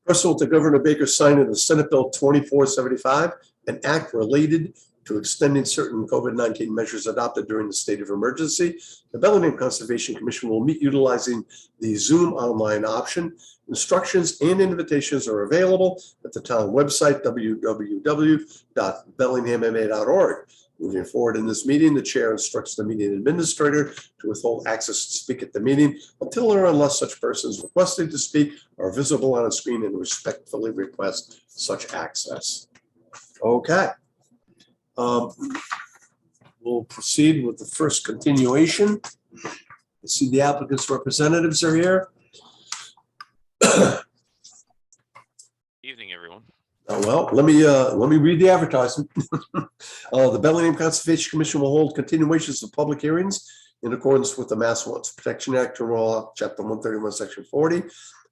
Pursuant to Governor Baker's signing of Senate Bill 2475, an act related to extending certain COVID-19 measures adopted during the state of emergency, the Bellingham Conservation Commission will meet utilizing the Zoom online option. Instructions and invitations are available at the town website, www.bellinghamma.org. Moving forward in this meeting, the chair instructs the meeting administrator to withhold access to speak at the meeting until or unless such persons requesting to speak are visible on a screen and respectfully request such access. Okay. We'll proceed with the first continuation. I see the applicant's representatives are here. Evening, everyone. Well, let me read the advertisement. The Bellingham Conservation Commission will hold continuations of public hearings in accordance with the Mass Wetlands Protection Act, Chapter 131, Section 40,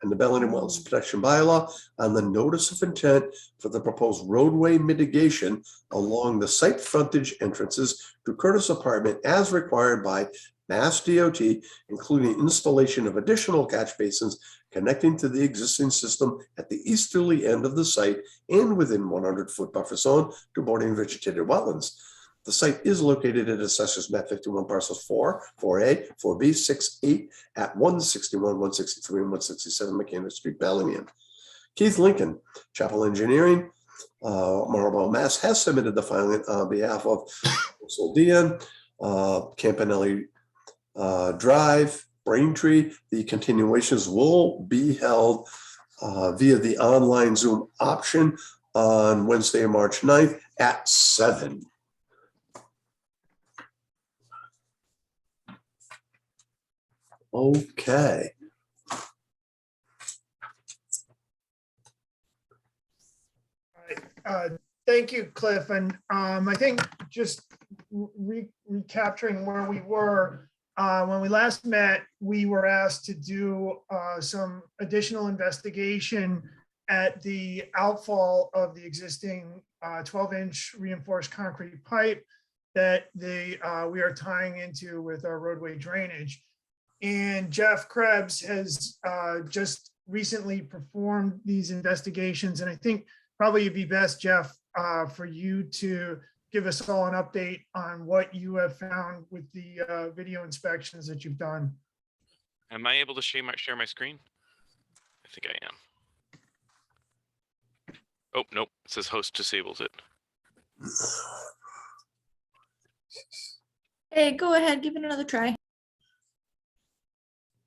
and the Bellingham Wetlands Protection Bylaw on the notice of intent for the proposed roadway mitigation along the site frontage entrances to Curtis Apartment as required by Mass DOT, including installation of additional catch basins connecting to the existing system at the easterly end of the site and within 100-foot buffer zone to bordering vegetated wetlands. The site is located at Assessors Map 51 parcels 4, 4A, 4B, 6, 8 at 161, 163, and 167 Mechanic Street, Bellingham. Keith Lincoln, Chapel Engineering, Marlboro, Mass. has submitted the filing on behalf of Soldian, Campanelli Drive, Braintree. The continuations will be held via the online Zoom option on Wednesday, March 9th at 7. Okay. Thank you, Cliff. And I think just recapturing where we were, when we last met, we were asked to do some additional investigation at the outfall of the existing 12-inch reinforced concrete pipe that we are tying into with our roadway drainage. And Jeff Krebs has just recently performed these investigations. And I think probably it'd be best, Jeff, for you to give us all an update on what you have found with the video inspections that you've done. Am I able to share my screen? I think I am. Oh, nope. It says host disables it. Hey, go ahead. Give it another try.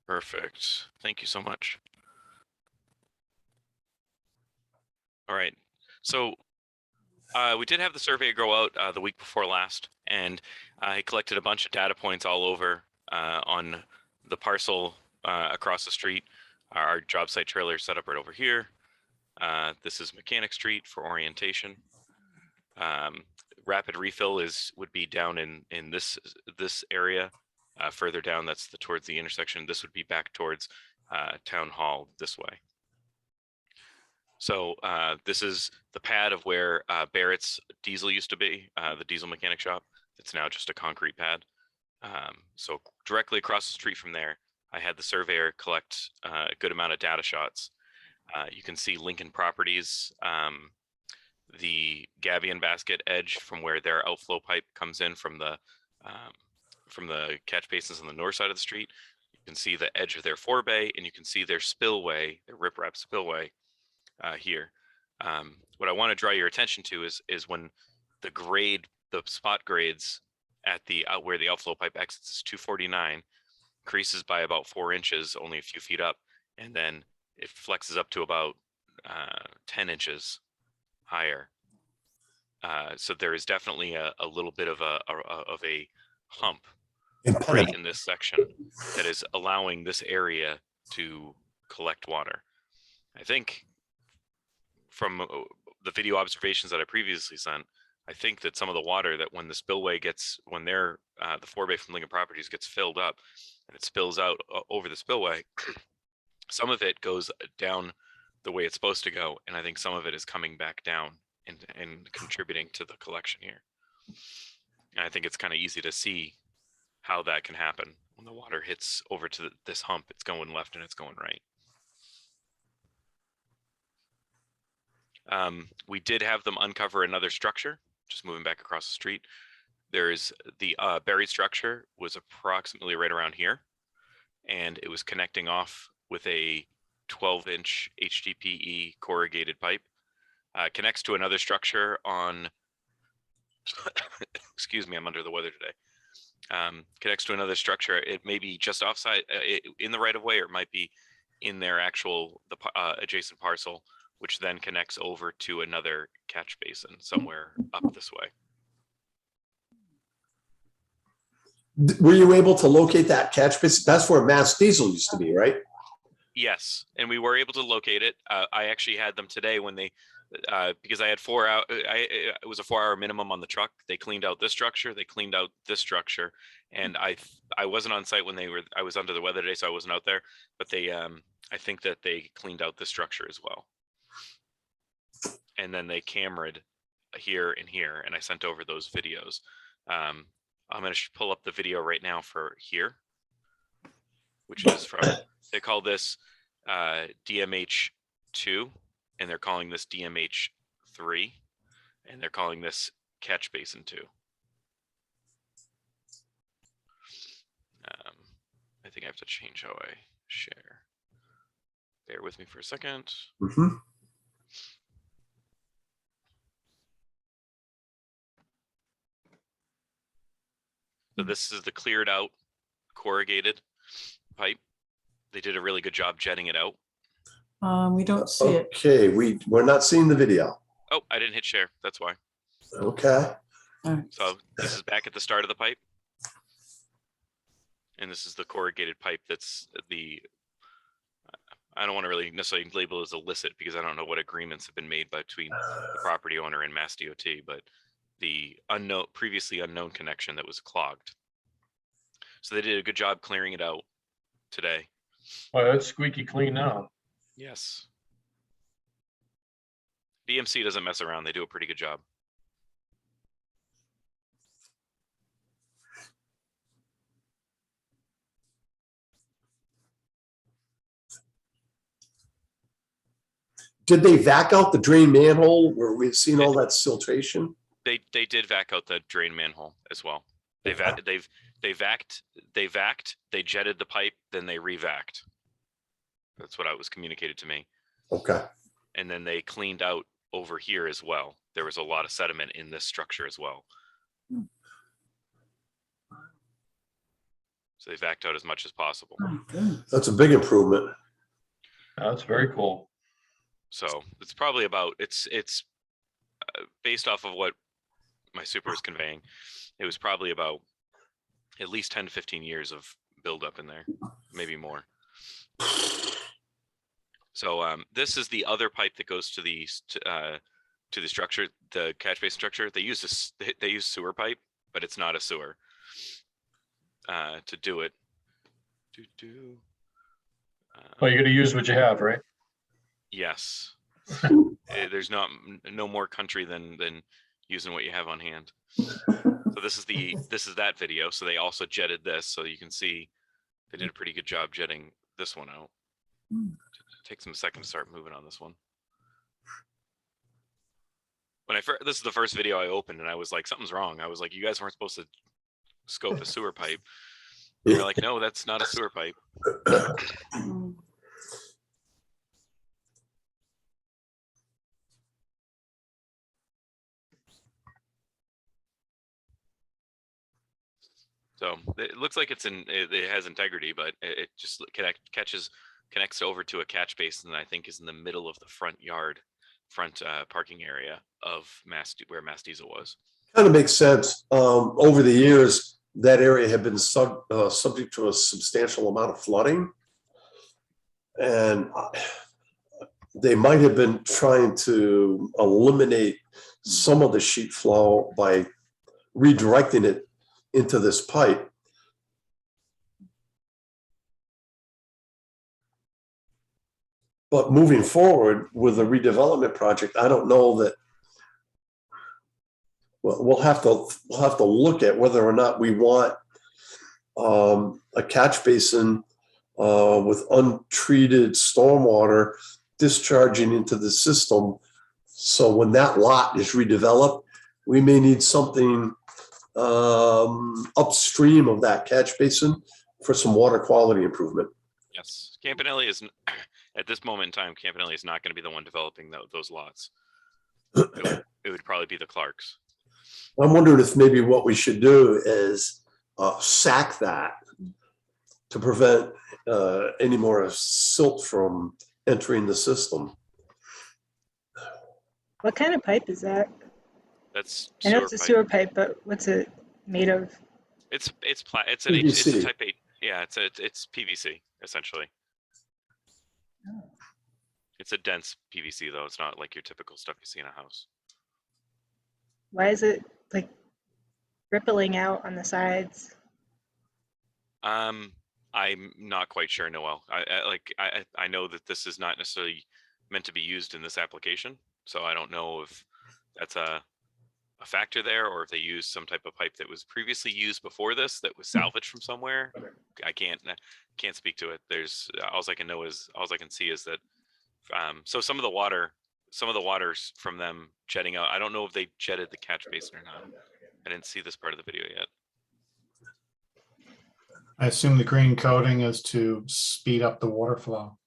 Perfect. Thank you so much. All right. So we did have the surveyor go out the week before last, and he collected a bunch of data points all over on the parcel across the street. Our job site trailer is set up right over here. This is Mechanic Street for orientation. Rapid refill would be down in this area. Further down, that's towards the intersection. This would be back towards Town Hall this way. So this is the pad of where Barrett's diesel used to be, the diesel mechanic shop. It's now just a concrete pad. So directly across the street from there, I had the surveyor collect a good amount of data shots. You can see Lincoln Properties, the Gabion basket edge from where their outflow pipe comes in from the catch basins on the north side of the street. You can see the edge of their forebay, and you can see their spillway, their riprap spillway here. What I want to draw your attention to is when the spot grades at where the outflow pipe exits is 249, increases by about 4 inches, only a few feet up, and then it flexes up to about 10 inches higher. So there is definitely a little bit of a hump right in this section that is allowing this area to collect water. I think from the video observations that I previously sent, I think that some of the water that when the spillway the forebay from Lincoln Properties gets filled up and it spills out over the spillway, some of it goes down the way it's supposed to go, and I think some of it is coming back down and contributing to the collection here. And I think it's kind of easy to see how that can happen. When the water hits over to this hump, it's going left and it's going right. We did have them uncover another structure, just moving back across the street. There's the buried structure was approximately right around here, and it was connecting off with a 12-inch HDPE corrugated pipe. Connects to another structure on, excuse me, I'm under the weather today. Connects to another structure. It may be just offside in the right of way, or it might be in their actual adjacent parcel, which then connects over to another catch basin somewhere up this way. Were you able to locate that catch basin? That's where Mass Diesel used to be, right? Yes, and we were able to locate it. I actually had them today when they, because I had 4 hours, it was a 4-hour minimum on the truck. They cleaned out this structure, they cleaned out this structure, and I wasn't on site when I was under the weather today, so I wasn't out there, but they, I think that they cleaned out this structure as well. And then they cameraed here and here, and I sent over those videos. I'm gonna pull up the video right now for here, which is from, they call this DMH2, and they're calling this DMH3, and they're calling this catch basin 2. I think I have to change how I share. Bear with me for a second. Mm-hmm. So this is the cleared out corrugated pipe. They did a really good job jetting it out. We don't see it. Okay, we're not seeing the video. Oh, I didn't hit share. That's why. Okay. All right. So this is back at the start of the pipe. And this is the corrugated pipe that's the, I don't want to really necessarily label it as illicit because I don't know what agreements have been made between the property owner and Mass DOT, but the previously unknown connection that was clogged. So they did a good job clearing it out today. Well, that's squeaky clean now. Yes. BMC doesn't mess around. They do a pretty good job. Did they vac out the drain manhole where we've seen all that siltation? They did vac out the drain manhole as well. They vacked, they jetted the pipe, then they revacked. That's what was communicated to me. Okay. And then they cleaned out over here as well. There was a lot of sediment in this structure as well. So they vacked out as much as possible. Oh, goodness. That's a big improvement. That's very cool. So it's probably about, it's based off of what my super is conveying. It was probably about at least 10 to 15 years of buildup in there, maybe more. So this is the other pipe that goes to the structure, the catch basin structure. They use they use sewer pipe, but it's not a sewer to do it. Well, you're gonna use what you have, right? Yes. There's no more country than using what you have on hand. So this is that video. So they also jetted this, so you can see they did a pretty good job jetting this one out. It takes them a second to start moving on this one. When this is the first video I opened, and I was like, something's wrong. I was like, you guys weren't supposed to scope a sewer pipe. They're like, no, that's not a sewer pipe. Mm. So it looks like it has integrity, but it just connects over to a catch basin that I think is in the middle of the front parking area of where Mass Diesel was. Kind of makes sense. Over the years, that area had been subject to a substantial amount of flooding. And they might have been trying to eliminate some of the sheet flow by redirecting it into this pipe. But moving forward with the redevelopment project, I don't know that. Well, we'll have to look at whether or not we want a catch basin with untreated stormwater discharging into the system So when that lot is redeveloped, we may need something upstream of that catch basin for some water quality improvement. Yes, Campanelli is, at this moment in time, Campanelli is not going to be the one developing those lots. It would probably be the Clarks. I'm wondering if maybe what we should do is sack that to prevent any more silt from entering the system. What kind of pipe is that? That's I know sewer it's a pipe. sewer pipe, but what's it made of? It's a PVC. type 8. Yeah, it's PVC essentially. It's a dense PVC though. It's not like your typical stuff you see in a house. Why is it like rippling out on the sides? I'm not quite sure, Noel. I know that this is not necessarily meant to be used in this application, so I don't know if that's a factor there, or if they used some type of pipe that was previously used before this that was salvaged from somewhere. I can't speak to it. There's all I can see is that so some of the waters from them jetting out. I don't know if they jetted the catch basin or not. I didn't see this part of the video yet. I assume the green coating is to speed up the water flow.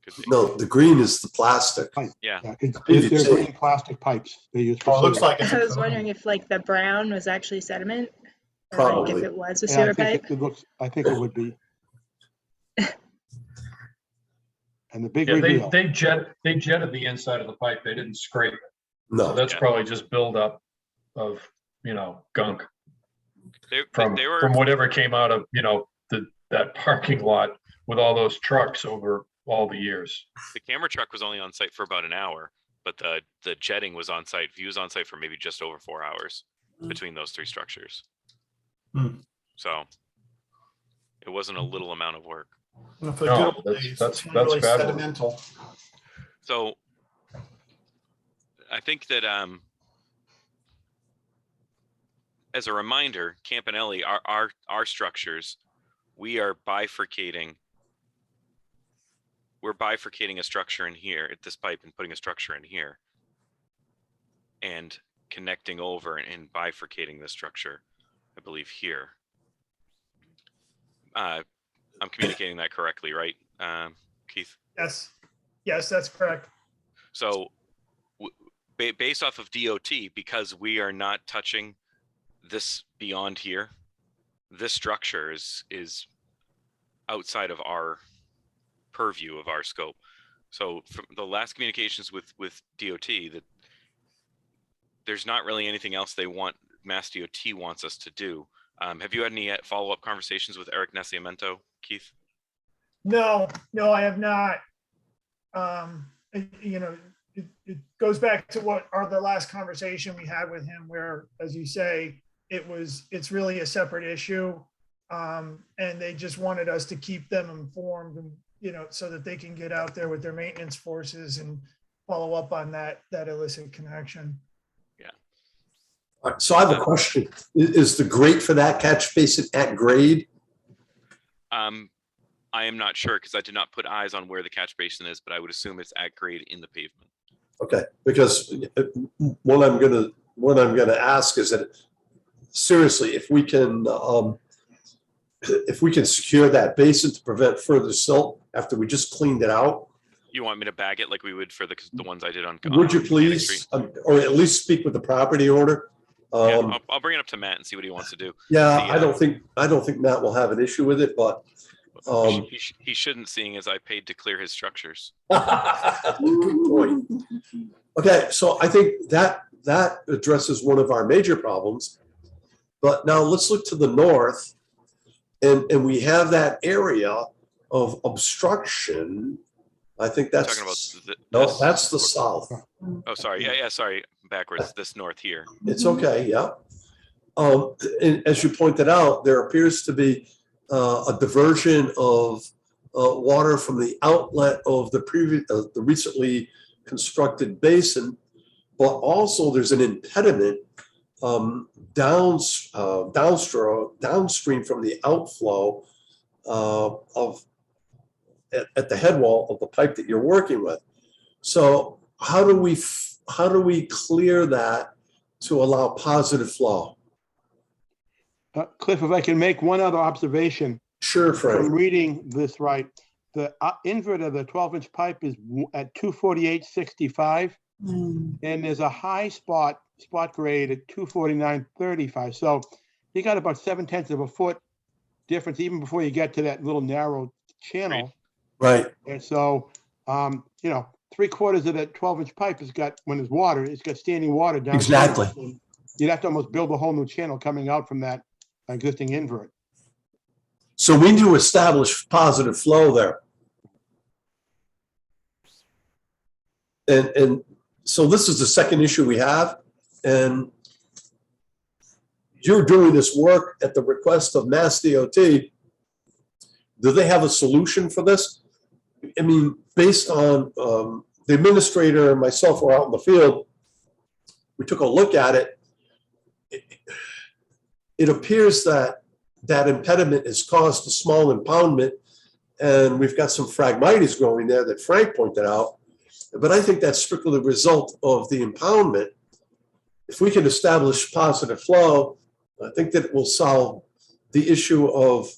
Could be. No, the green is the plastic. Yeah. They're green plastic pipes they use. Oh, it looks sewer. like it's I a was coating. wondering if like the brown was actually sediment, or like Probably. if it was a Yeah, sewer pipe. I think it would be. And the big Yeah, reveal. they jetted the inside of the pipe. They didn't scrape it. So No, that's Yeah. probably just buildup of, gunk They from were whatever came out of, that parking lot with all those trucks over all the years. the camera truck was only on site for about an hour, but the jetting was on site. Views on site for maybe just over 4 hours between those three structures. Hmm. So it wasn't a little amount of work. Well, for the No, good old that's- days, that's- it's that's really fabulous. sedimental. So I think that as a reminder, Campanelli, our structures, we're bifurcating a structure in here at this pipe and putting a structure in here and connecting over and bifurcating the structure, I believe here. I'm communicating that correctly, right, Keith? Yes, that's correct. So based off of DOT, because we are not touching this beyond here, this structure is outside of our purview of our scope. So from the last communications with DOT, that there's not really anything else Mass DOT wants us to do. Have you had any follow-up conversations with Eric Nascimento, Keith? No, I have not. It goes back to the last conversation we had with him, where, as you say, it's really a separate issue. And they just wanted us to keep them informed, and, so that they can get out there with their maintenance forces and follow up on that illicit connection. All right, so I have a question. Is the grate for that catch basin at grade? I am not sure because I did not put eyes on where the catch basin is, but I would assume it's at grade in the pavement. Okay, because what I'm gonna ask is that, seriously, if we can secure that basin to prevent further silt after we just cleaned it out, You want me to bag it like we would for the ones I did on? would you Canning please, Street? or at least speak with the property owner? Yeah, I'll bring it up to Matt and see what he wants to do. Yeah, The, I don't think Matt will have an issue with it, but He shouldn't, seeing as I paid to clear his structures. good point. Okay, so I think that addresses one of our major problems. But now let's look to the north, and we have that area of obstruction. I think that's Talking about that's the south. Oh, sorry. Yeah, sorry. Backwards. This north here. It's okay, yeah. And as you pointed out, there appears to be a diversion of water from the outlet of the recently constructed basin, but also there's an impediment downstream from the outflow at the head wall of the pipe that you're working with. So how do we clear that to allow positive flow? Cliff, if I can make one other observation, Sure, if I'm Frank. reading this right, the invert of the 12-inch pipe is at 248.65, Hmm. and there's a high spot grade at 249.35. So you got about 7/10 of a foot difference even before you get to that little narrow channel. Right. And so, 3/4 of that 12-inch pipe has got, when there's water, it's got standing water down. Exactly. You'd have to almost build a whole new channel coming out from that existing invert. So we need to establish positive flow there. And so this is the second issue we have, and you're doing this work at the request of Mass DOT. Do they have a solution for this? I mean, based on the administrator and myself were out in the field, we took a look at it. It appears that that impediment has caused a small impoundment, and we've got some phragmites growing there that Frank pointed out. But I think that's strictly the result of the impoundment. If we can establish positive flow, I think that it will solve the issue of,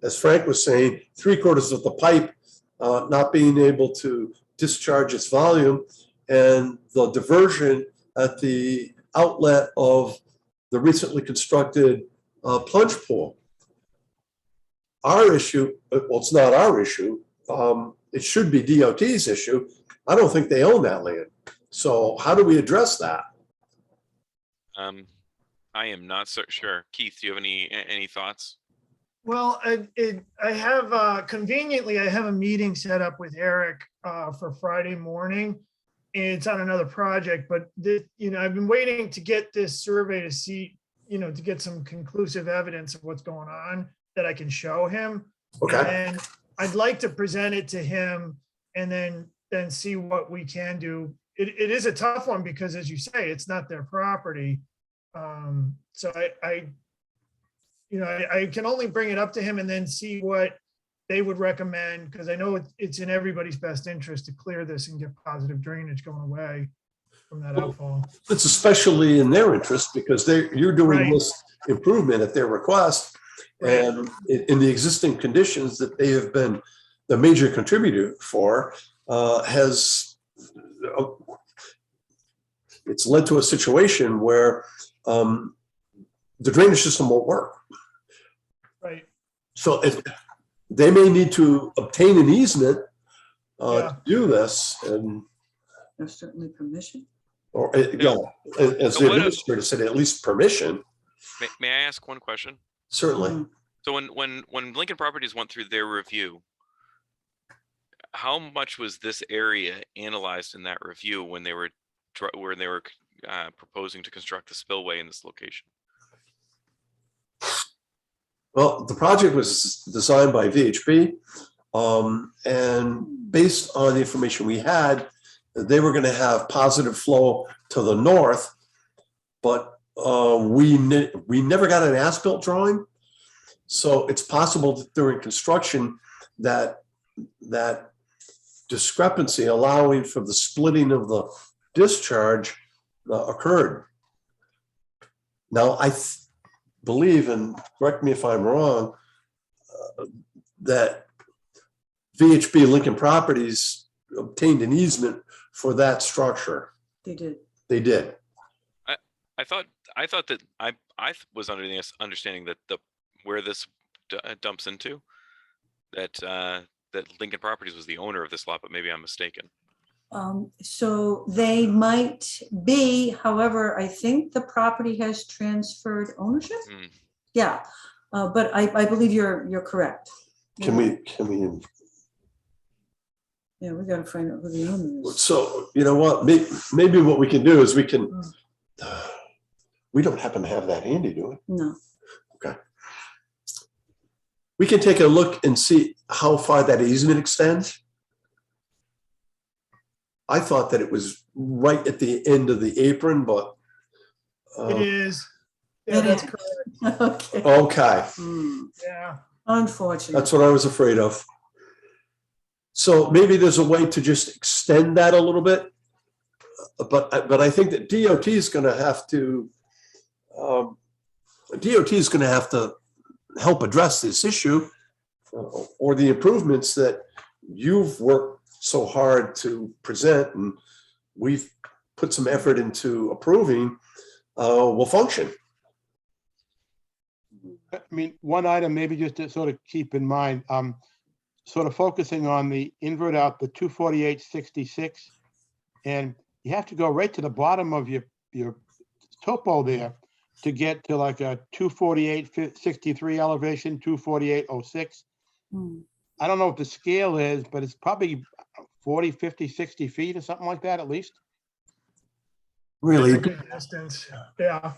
as Frank was saying, 3/4 of the pipe not being able to discharge its volume, and the diversion at the outlet of the recently constructed plunge pool. Our issue, well, it's not our issue. It should be DOT's issue. I don't think they own that land. So how do we address that? I am not so sure. Keith, do you have any thoughts? Well, I have conveniently, I have a meeting set up with Eric for Friday morning. It's on another project, but I've been waiting to get this survey to see, to get some conclusive evidence of what's going on that I can show him. Okay. And I'd like to present it to him and then see what we can do. It is a tough one because, as you say, it's not their property. So I can only bring it up to him and then see what they would recommend, because I know it's in everybody's best interest to clear this and get positive drainage going away from that outfall. It's especially in their interest because you're doing Right. this improvement at their request. And in the existing conditions that they have been the major contributor for, it's led to a situation where the drainage system won't work. Right. So they may need to obtain an easement Yeah. to do this, and There's certainly permission. or as So the what if- administrator said, at least permission. May I ask one question? Certainly. So when Lincoln Properties went through their review, how much was this area analyzed in that review when they were proposing to construct the spillway in this location? Well, the project was designed by VHB, and based on the information we had, they were going to have positive flow to the north, but we never got an as-built drawing. So it's possible that during construction that discrepancy allowing for the splitting of the discharge occurred. Now, I believe, and correct me if I'm wrong, that VHB Lincoln Properties obtained an easement for that structure. They did. They did. I thought that I was under the understanding that where this dumps into, that Lincoln Properties was the owner of this lot, but maybe I'm mistaken. So they might be, however, I think the property has transferred ownership. Hmm. Yeah, but I believe you're correct. Can we? Yeah, we gotta find out who the owner is. So you know what? Maybe what we can do is we can. We don't happen to have that handy, do we? No. Okay. We can take a look and see how far that easement extends. I thought that it was right at the end of the apron, but. It is. Yeah, It that's is. correct. Okay. Okay, Hmm. Yeah. Unfortunate. that's what I was afraid of. So maybe there's a way to just extend that a little bit. but I think that DOT is going to have to, help address this issue, or the improvements that you've worked so hard to present and we've put some effort into approving, will function. I mean, one item maybe just to sort of keep in mind, sort of focusing on the invert out the 24866. And you have to go right to the bottom of your topo there to get to like a 24863 elevation, 24806. I don't know what the scale is, but it's probably 40, 50, 60 feet or something like that at least. Really? Good distance, yeah.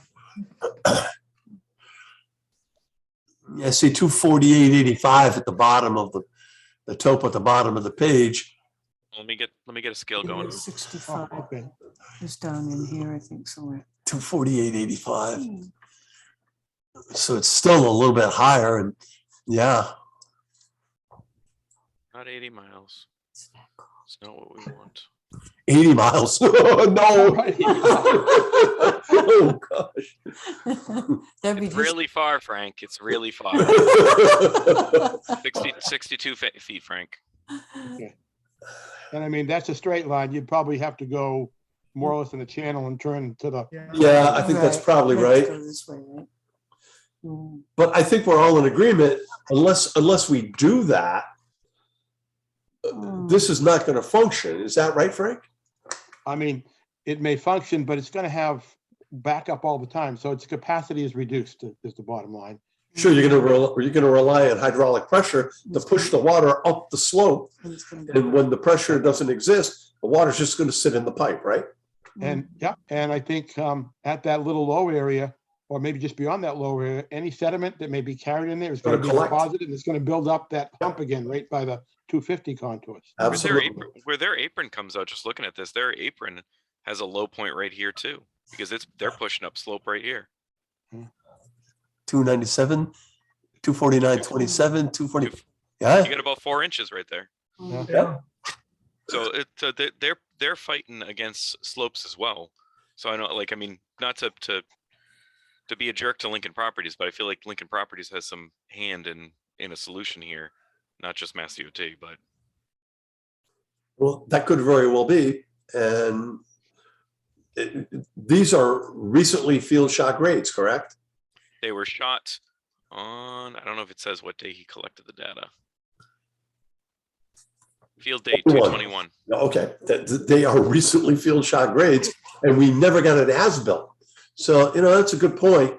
I see 248.85 at the bottom of the topo at the bottom of the page. Let me get a scale going. 65 Okay. is down in here, I think somewhere. 248.85. So it's still a little bit higher, and yeah. Not 80 miles. It's not what we want. 80 miles. No. Oh gosh. That'd be It's just, really far, Frank. It's really far. 62 feet, Frank. And I mean, that's a straight line. You'd probably have to go more or less in the channel and turn to the, Yeah, I think that's probably Let's right. go this way, right? But I think we're all in agreement, unless we do that, this is not going to function. Is that right, Frank? I mean, it may function, but it's going to have backup all the time. So its capacity is reduced is the bottom line. Sure, you're going to rely on hydraulic pressure to push the water up the slope. And when the pressure doesn't exist, the water's just going to sit in the pipe, right? And yeah, and I think at that little low area, or maybe just beyond that low area, any sediment that may be carried in there is going to be collect. deposited, and it's going to build up that hump again right by the 250 contours. Absolutely. Where their apron comes out, just looking at this, their apron has a low point right here too, because they're pushing up slope right here. 297, 249.27, 240. Yeah. You got about 4 inches right there. Yeah. So they're fighting against slopes as well. So I know, like, I mean, not to be a jerk to Lincoln Properties, but I feel like Lincoln Properties has some hand in a solution here, not just Mass DOT, but. Well, that could very well be. And these are recently field shot grades, correct? They were shot on, I don't know if it says what day he collected the data. Field date 221. Okay, they are recently field shot grades, and we never got an as-built. So, that's a good point.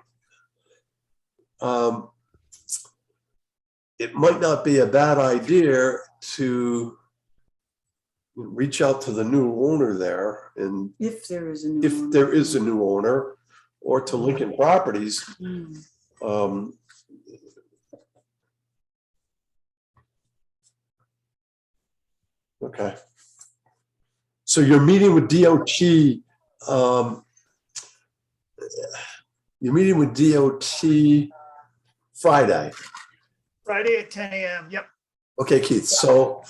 It might not be a bad idea to reach out to the new owner there, and If there is a new if one. there is a new owner, or to Lincoln Properties. Okay. So you're meeting with DOT. You're meeting with DOT Friday. Friday at 10 a.m. Yep. Okay, Keith. So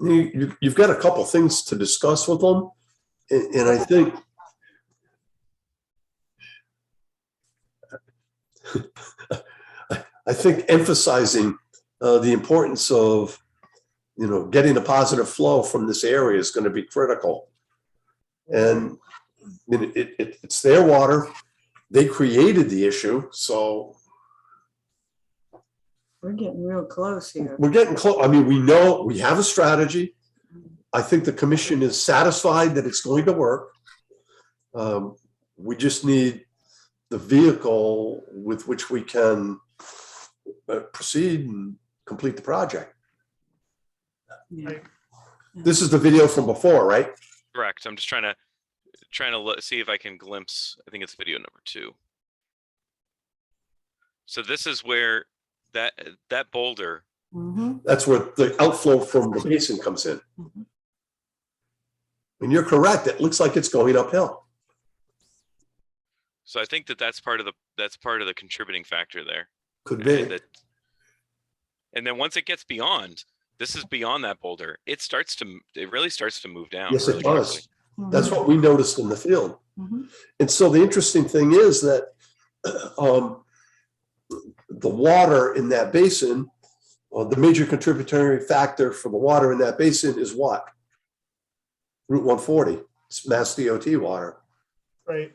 you've got a couple things to discuss with them, and I think. I think emphasizing the importance of, getting a positive flow from this area is going to be critical. And it's their water. They created the issue. So We're getting real close here. we're getting close. I mean, we know we have a strategy. I think the commission is satisfied that it's going to work. We just need the vehicle with which we can proceed and complete the project. Yeah. This is the video from before, right? Correct. I'm just trying to see if I can glimpse. I think it's video number 2. So this is where that boulder. That's where the outflow from the basin comes in. And you're correct. It looks like it's going uphill. So I think that's part of the contributing factor there. Could be. And then once it gets beyond, This is beyond that boulder. It really starts to move down. Yes, really it quickly. does. That's what we noticed in the field. Mhm. And so the interesting thing is that the water in that basin, the major contributory factor for the water in that basin is what? Route 140, it's Mass DOT water. Right.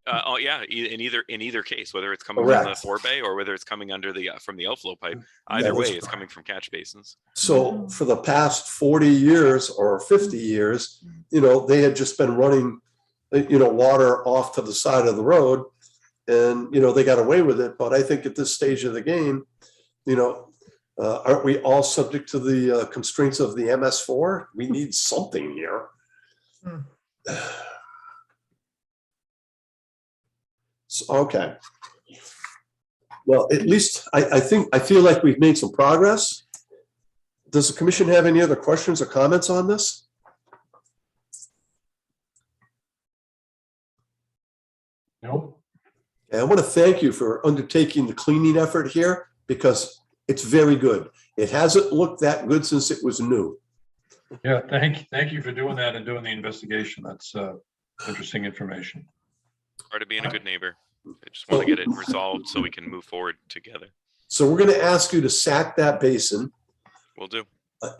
Oh yeah, in either case, whether it's coming from the Correct. forebay or whether it's coming under the from the outflow pipe, That either is way, it's correct. coming from catch basins. So for the past 40 years or 50 years, they had just been running, water off to the side of the road, and they got away with it. But I think at this stage of the game, aren't we all subject to the constraints of the MS4? We need something here. Hmm. Okay. Well, at least I feel like we've made some progress. Does the commission have any other questions or comments on this? No. And I want to thank you for undertaking the cleaning effort here, because it's very good. It hasn't looked that good since it was new. Yeah, thank you for doing that and doing the investigation. That's interesting information. Part of being a good neighbor. I just want to get it resolved so we can move forward together. So we're going to ask you to sack that basin, We'll do.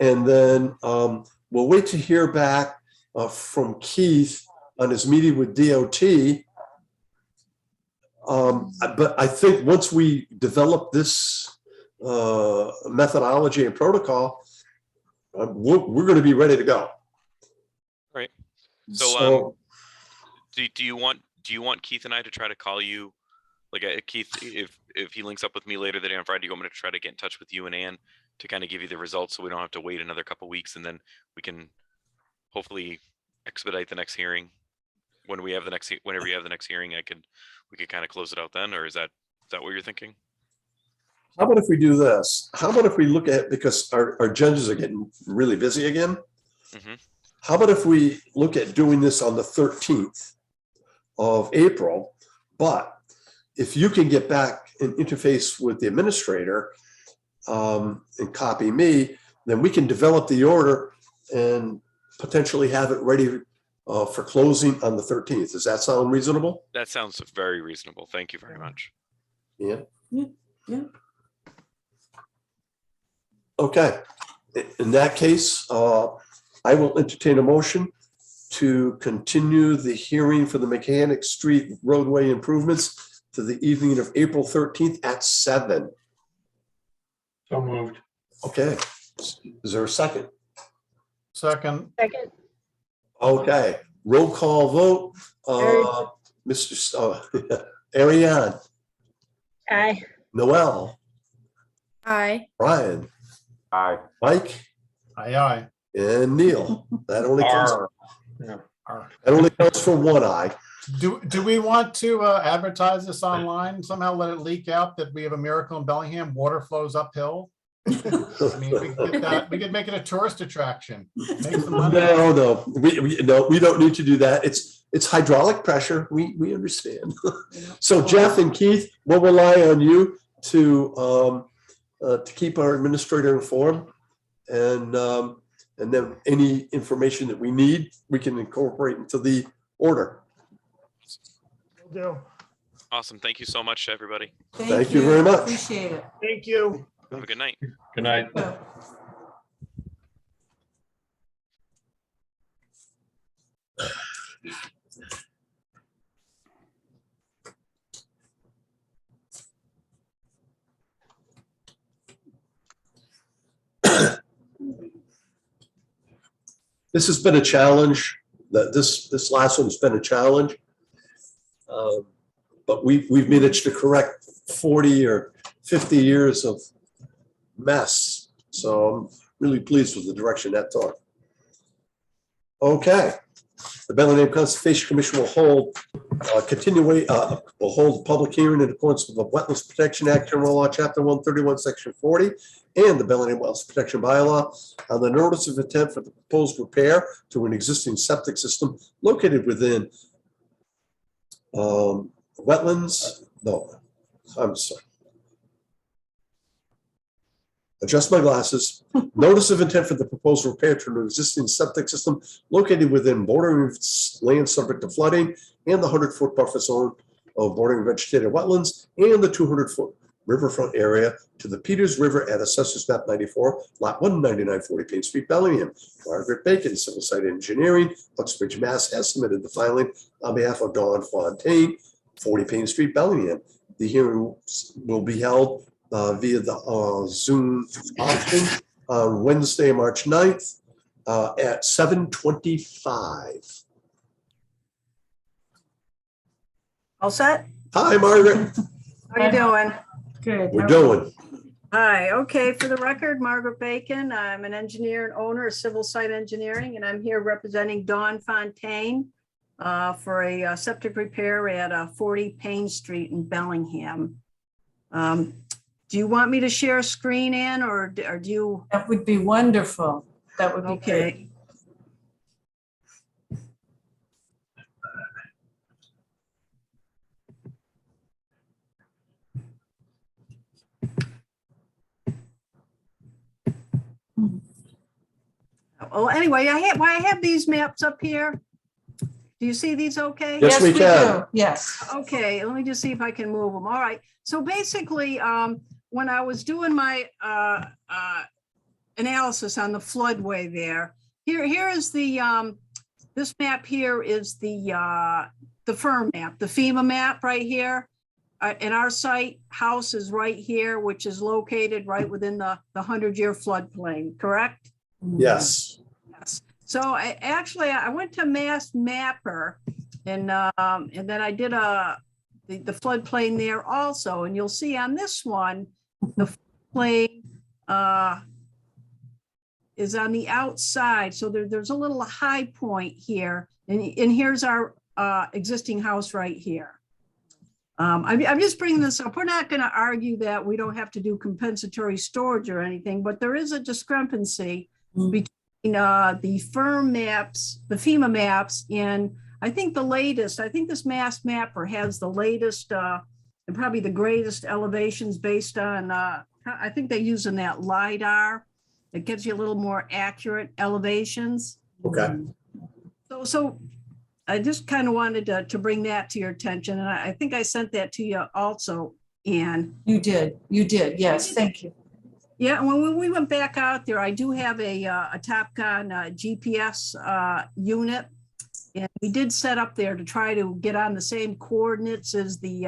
and then we'll wait to hear back from Keith on his meeting with DOT. But I think once we develop this methodology and protocol, we're going to be ready to go. Right. So, do you want Keith and I to try to call you, like Keith, if he links up with me later today on Friday, you want me to try to get in touch with you and Ann to kind of give you the results, so we don't have to wait another couple weeks, and then we can hopefully expedite the next hearing. Whenever you have the next hearing, we could kind of close it out then, or is that what you're thinking? How about if we do this? How about if we look at, because our judges are getting really busy again. Mhm. How about if we look at doing this on the 13th of April? But if you can get back and interface with the administrator and copy me, then we can develop the order and potentially have it ready for closing on the 13th. Does that sound reasonable? That sounds very reasonable. Thank you very much. Yeah. Yeah. Okay. In that case, I will entertain a motion to continue the hearing for the Mechanic Street roadway improvements to the evening of April 13th at 7. So moved. Okay. Is there a second? Second, Second. Okay. Roll call vote. Mr. Ariane, Aye. Noel, Aye. Brian, Aye. Mike, aye. and Neil. That only counts. R. Yeah. That only counts for one eye. Do we want to advertise this online? Somehow let it leak out that we have a miracle in Bellingham, water flows uphill? I mean, we could get that, we could make it a tourist attraction. Make some money. No, we don't need to do that. It's hydraulic pressure. We understand. So Jeff and Keith, we'll rely on you to keep our administrator informed, and then any information that we need, we can incorporate into the order. Will do. Awesome. Thank you so much, everybody. Thank you very much. Appreciate it. Thank you. Have a good night. Good night. This has been a challenge. This last one's been a challenge. But we've managed to correct 40 or 50 years of mess. So I'm really pleased with the direction that took. Okay. The Bellingham Conservation Commission will hold a public hearing in accordance with the Wetlands Protection Act, General Law, Chapter 131, Section 40, and the Bellingham Wetlands Protection Bylaw on the notice of intent for the proposed repair to an existing septic system located within wetlands. No, I'm sorry. adjust my glasses. Notice of intent for the proposed repair to an existing septic system located within bordering land subject to flooding and the 100-foot buffer zone of bordering vegetated wetlands and the 200-foot riverfront area to the Peters River at Assessors Map 94, Lot 199, 40 Payne Street, Bellingham. Margaret Bacon, Civil Site Engineering, Uxbridge, Mass. Has submitted the filing on behalf of Dawn Fontaine, 40 Payne Street, Bellingham. The hearing will be held via the Zoom option on Wednesday, March 9th at 7:25. All set? Hi, Margaret. How you doing? Good. We're doing. Hi, okay, for the record, Margaret Bacon. I'm an engineer and owner of Civil Site Engineering, and I'm here representing Dawn Fontaine for a septic repair at 40 Payne Street in Bellingham. Do you want me to share a screen, Ann, or do you? That would be wonderful. That would be great. Okay. Well, anyway, I have these maps up here. Do you see these okay? Yes, we can. do. Yes. Okay, let me just see if I can move them. All right. So basically, when I was doing my analysis on the floodway there, here is the this map here is the firm map, the FEMA map right here. And our site house is right here, which is located right within the 100-year floodplain, correct? Yes. Yes. So I went to Mass Mapper and then I did the floodplain there also. And you'll see on this one, the floodplain is on the outside. So there's a little high point here. And here's our existing house right here. I'm just bringing this up. We're not going to argue that we don't have to do compensatory storage or anything, but there is a discrepancy between the firm maps, the FEMA maps, and I think the latest, I think this Mass Mapper has the latest and probably the greatest elevations based on, I think they're using that LiDAR. It gives you a little more accurate elevations. Okay. So I just kind of wanted to bring that to your attention. And I think I sent that to you also, Ann. You did. Yes, thank you. Yeah, when we went back out there, I do have a Topcon GPS unit. And we did set up there to try to get on the same coordinates as the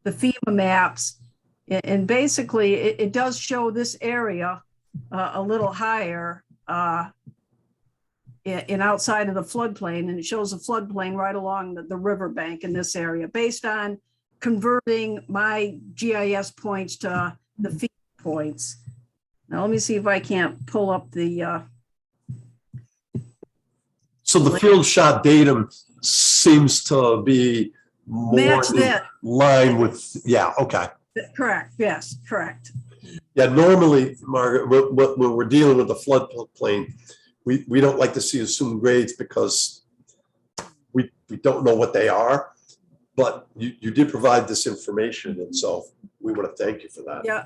FEMA maps. And basically, it does show this area a little higher in outside of the floodplain, and it shows a floodplain right along the riverbank in this area based on converting my GIS points to the FEMA points. Now, let me see if I can't pull up the. So the field shot datum seems to be more Match in that. line with, yeah, okay. Correct, yes, correct. Yeah, normally, Margaret, when we're dealing with the floodplain, we don't like to see assumed grades because we don't know what they are, but you did provide this information, and so we want to thank you for that. Yeah.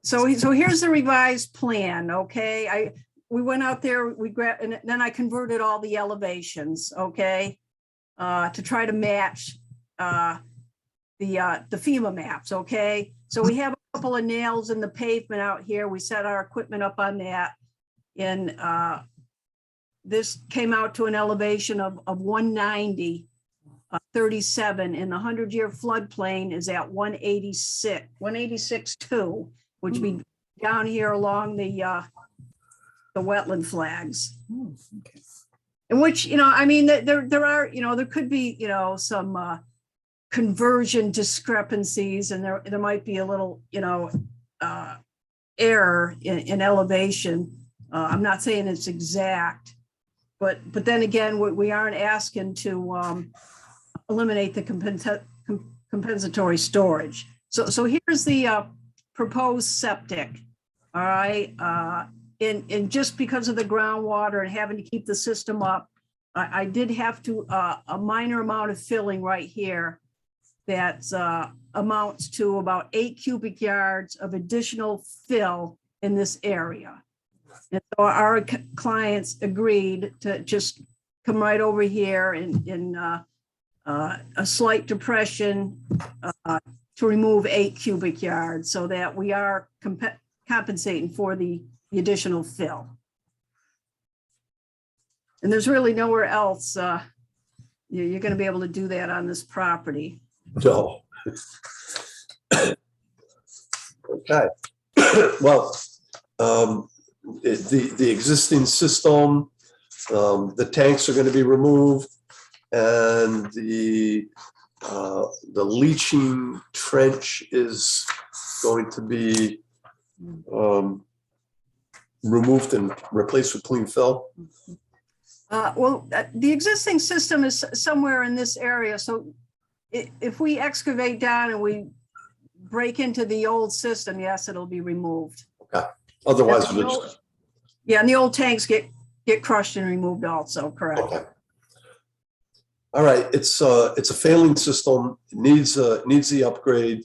So here's the revised plan, okay? We went out there, we grabbed, and then I converted all the elevations, okay? To try to match the FEMA maps, okay? So we have a couple of nails in the pavement out here. We set our equipment up on that. And this came out to an elevation of 190, 37, and the 100-year floodplain is at 186.2, which would be down here along the wetland flags. Okay. In which, I mean, there are, there could be, some conversion discrepancies, and there might be a little, error in elevation. I'm not saying it's exact, but then again, we aren't asking to eliminate the compensatory storage. So here's the proposed septic. All right. And just because of the groundwater and having to keep the system up, I did have to a minor amount of filling right here that amounts to about 8 cubic yards of additional fill in this area. And so our clients agreed to just come right over here in a slight depression to remove 8 cubic yards so that we are compensating for the additional fill. And there's really nowhere else you're going to be able to do that on this property. No. Okay. Well, the existing system, the tanks are going to be removed, and the leaching trench is going to be removed and replaced with clean fill. The existing system is somewhere in this area. So if we excavate down and we break into the old system, yes, it'll be removed. Okay. Otherwise, And the it'll old- just, yeah, and the old tanks get crushed and removed also, correct? okay. All right, it's a failing system. It needs the upgrade.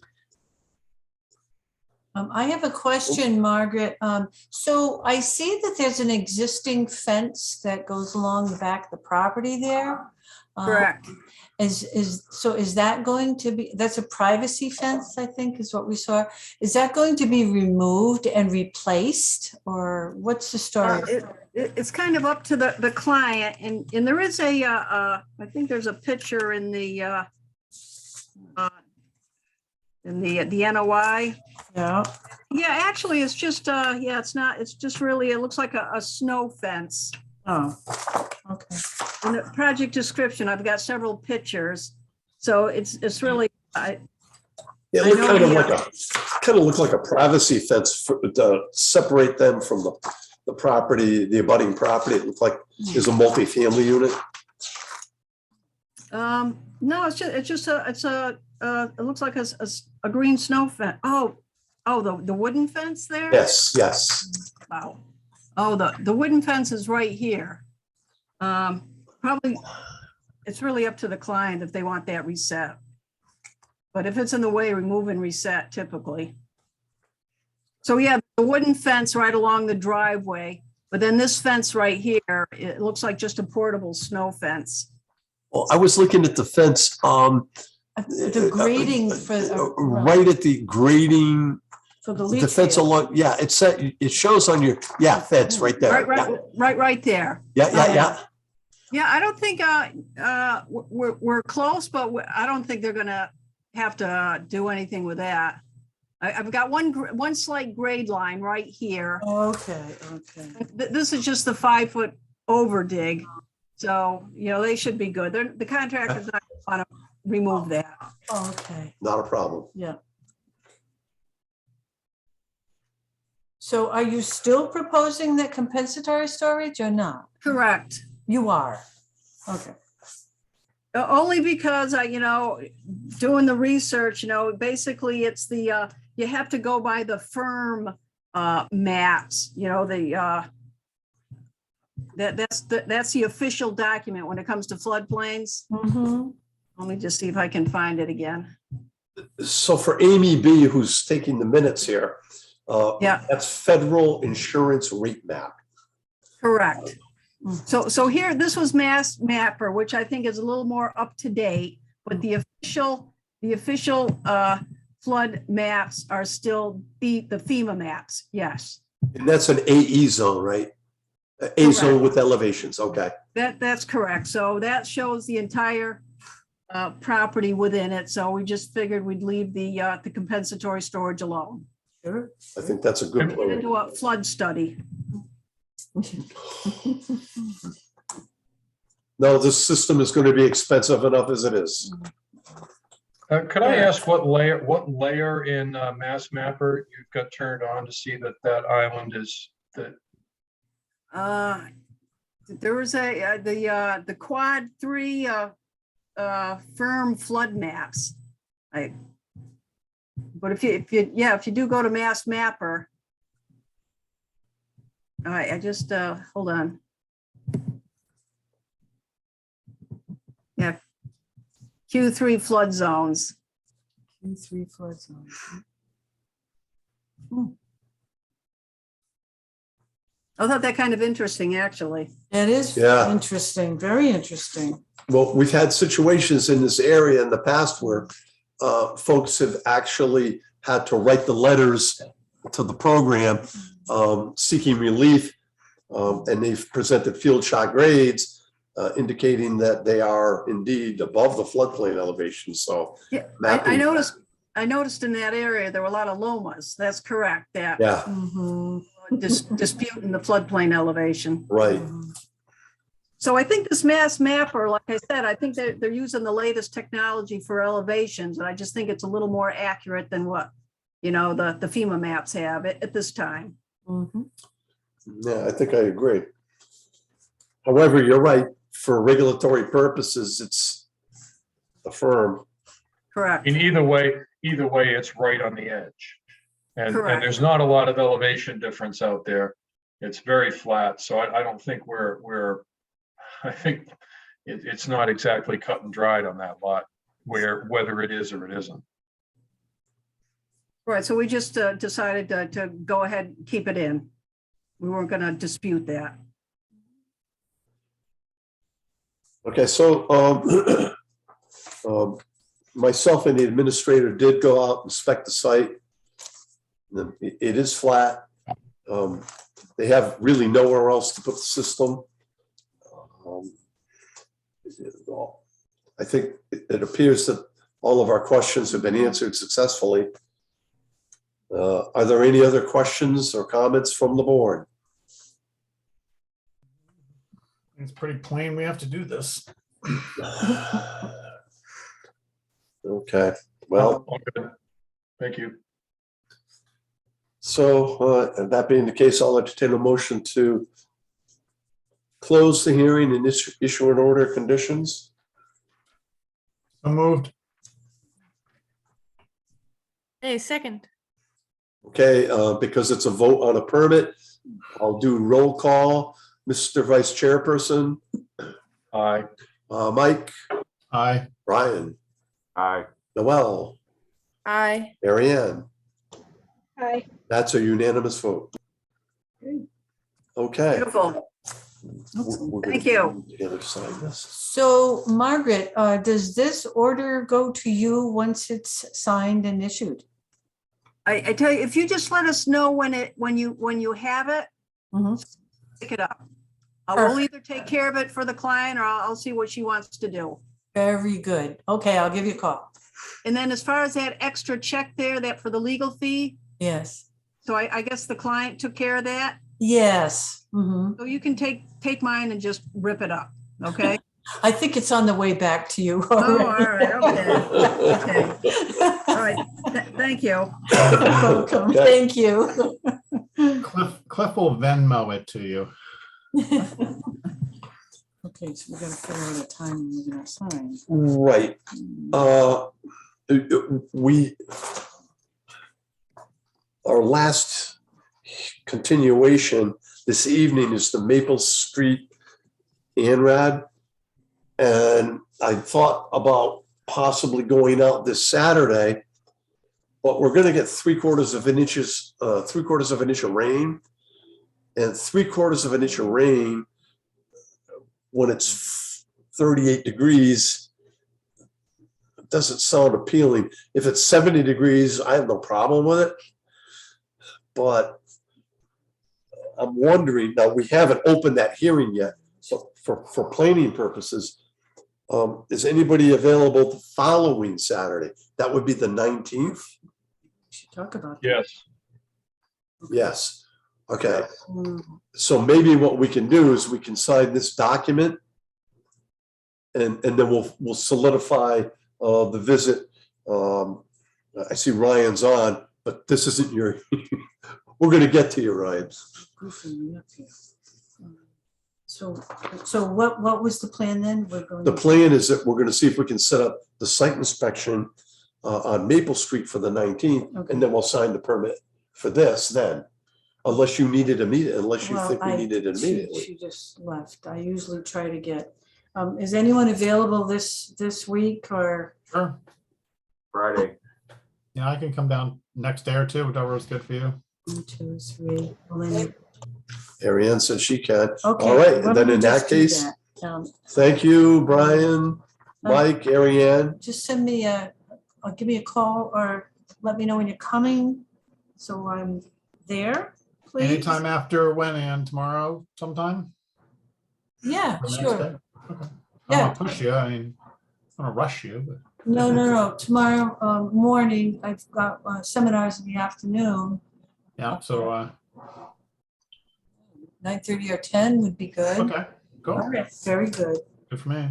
I have a question, Margaret. So I see that there's an existing fence that goes along the back of the property there. Correct. Is that going to be, that's a privacy fence, I think is what we saw. Is that going to be removed and replaced, or what's the story? It's kind of up to the client, and there is I think there's a picture in the NOI. Yeah. Yeah, actually, it's just, yeah, it's just really, it looks like a snow fence. Oh, okay. In the project description, I've got several pictures. So it's really, It I looked know kind of looked like a privacy fence to separate them from the property, the abutting property. It looked like there's a multifamily unit. no, it looks like a green snow fence. Oh, the wooden fence there? Yes. Wow. Oh, the wooden fence is right here. Probably, it's really up to the client if they want that reset. But if it's in the way, remove and reset typically. So yeah, the wooden fence right along the driveway, but then this fence right here, it looks like just a portable snow fence. Well, I was looking at the fence, The grading for. right at the grading, For the the leach fence field. along, yeah, it shows on your, fence right there. Right there. Yeah. Yeah, I don't think, we're close, but I don't think they're gonna have to do anything with that. I've got one slight grade line right here. Okay. This is just the 5-foot over dig. So, they should be good. The contractor's not gonna want to remove that. Okay, Not a problem. yeah. So are you still proposing that compensatory storage or not? Correct. You are. Okay. Only because doing the research, basically it's you have to go by the firm maps, that's the official document when it comes to floodplains. Mhm. Let me just see if I can find it again. So for Amy B, who's taking the minutes here, Yeah. that's federal insurance rate map. Correct. So here, this was Mass Mapper, which I think is a little more up to date, but the official flood maps are still the FEMA maps. Yes, And that's an AE zone, right? A zone with elevations, okay. that's correct. So that shows the entire property within it. So we just figured we'd leave the compensatory storage alone. Sure. I think that's a good Get plan. into a flood study. No, this system is going to be expensive enough as it is. Could I ask what layer in Mass Mapper you've got turned on to see that island is the? There was the quad 3 firm flood maps. But if you do go to Mass Mapper. All right, I just hold on. Yeah. Q3 flood zones. Q3 flood zone. I thought that kind of interesting, actually. It is Yeah. interesting, very interesting. Well, we've had situations in this area in the past where folks have actually had to write the letters to the program seeking relief, and they've presented field shot grades indicating that they are indeed above the floodplain elevation. So Yeah, I mapping- noticed in that area, there were a lot of lomas. That's correct, that Yeah, Mhm. disputing the floodplain elevation. right. So I think this mass mapper, like I said, I think they're using the latest technology for elevations, and I just think it's a little more accurate than what, the FEMA maps have at this time. Mhm. Yeah, I think I agree. However, you're right. For regulatory purposes, it's the firm. Correct. In either way, it's right on the edge. And Correct. there's not a lot of elevation difference out there. It's very flat. So I don't think I think it's not exactly cut and dried on that lot, whether it is or it isn't. Right, so we just decided to go ahead and keep it in. We weren't going to dispute that. Okay, so myself and the administrator did go out and inspect the site. It is flat. They have really nowhere else to put the system. I think it appears that all of our questions have been answered successfully. Are there any other questions or comments from the board? It's pretty plain we have to do this. Okay, well, Okay. Thank you. so and that being the case, I'll entertain a motion to close the hearing and issue an order of conditions. So moved. Hey, second. Okay, because it's a vote on a permit, I'll do roll call. Mr. Vice Chairperson, Aye. Mike, Aye. Brian, Aye. Noel, Aye. Marianne. Hi. That's a unanimous vote. Okay. Beautiful. We're gonna Thank you. put together sign this. So Margaret, does this order go to you once it's signed and issued? I tell you, if you just let us know when you have it, Mhm. pick it up. We'll either take care of it for the client, or I'll see what she wants to do. Very good. Okay, I'll give you a call. And then as far as that extra check there, that for the legal fee, Yes. so I guess the client took care of that. Yes. Mhm. So you can take mine and just rip it up, okay? I think it's on the way back to you. Oh, all right, okay. All right, thank you. Welcome. Thank you. Cliff will Venmo it to you. Okay, so we're gonna figure out a time when we're gonna sign. Right. Our last continuation this evening is the Maple Street ANRAD. And I thought about possibly going out this Saturday, but we're gonna get 3/4 of an inch of rain. And 3/4 of an inch of rain when it's 38 degrees doesn't sound appealing. If it's 70 degrees, I have no problem with it. But I'm wondering, now we haven't opened that hearing yet, so for planning purposes, is anybody available the following Saturday? That would be the 19th? We should talk about that. Yes. Yes. Okay. Mm. So maybe what we can do is we can sign this document and then we'll solidify the visit. I see Ryan's on, but this isn't your, we're gonna get to you, Ryan. Goofing me up here. So what was the plan then? We're going The to- plan is that we're gonna see if we can set up the site inspection on Maple Street for the 19th, Okay. and then we'll sign the permit for this then. Unless you need it immediately, unless you Well, think we need it she immediately. just left. I usually try to get, is anyone available this week or? Sure. Friday. Yeah, I can come down next day or two, whatever is good for you. 1, 2, 3. Well, then Ariane says she can. Okay. All right, why and don't then we in just that do case, that? thank you, Brian, Mike, Ariane. Just send me or give me a call or let me know when you're coming. So I'm there, please. Anytime after when, Ann, tomorrow sometime? Yeah, Or next sure. day? Okay. I Yeah. don't want to push you. I mean, I don't want to rush you, but. No. Tomorrow morning, I've got seminars in the afternoon. Yeah, so, 9:30 or 10 would be good. okay, All cool. right, very good. Good for me.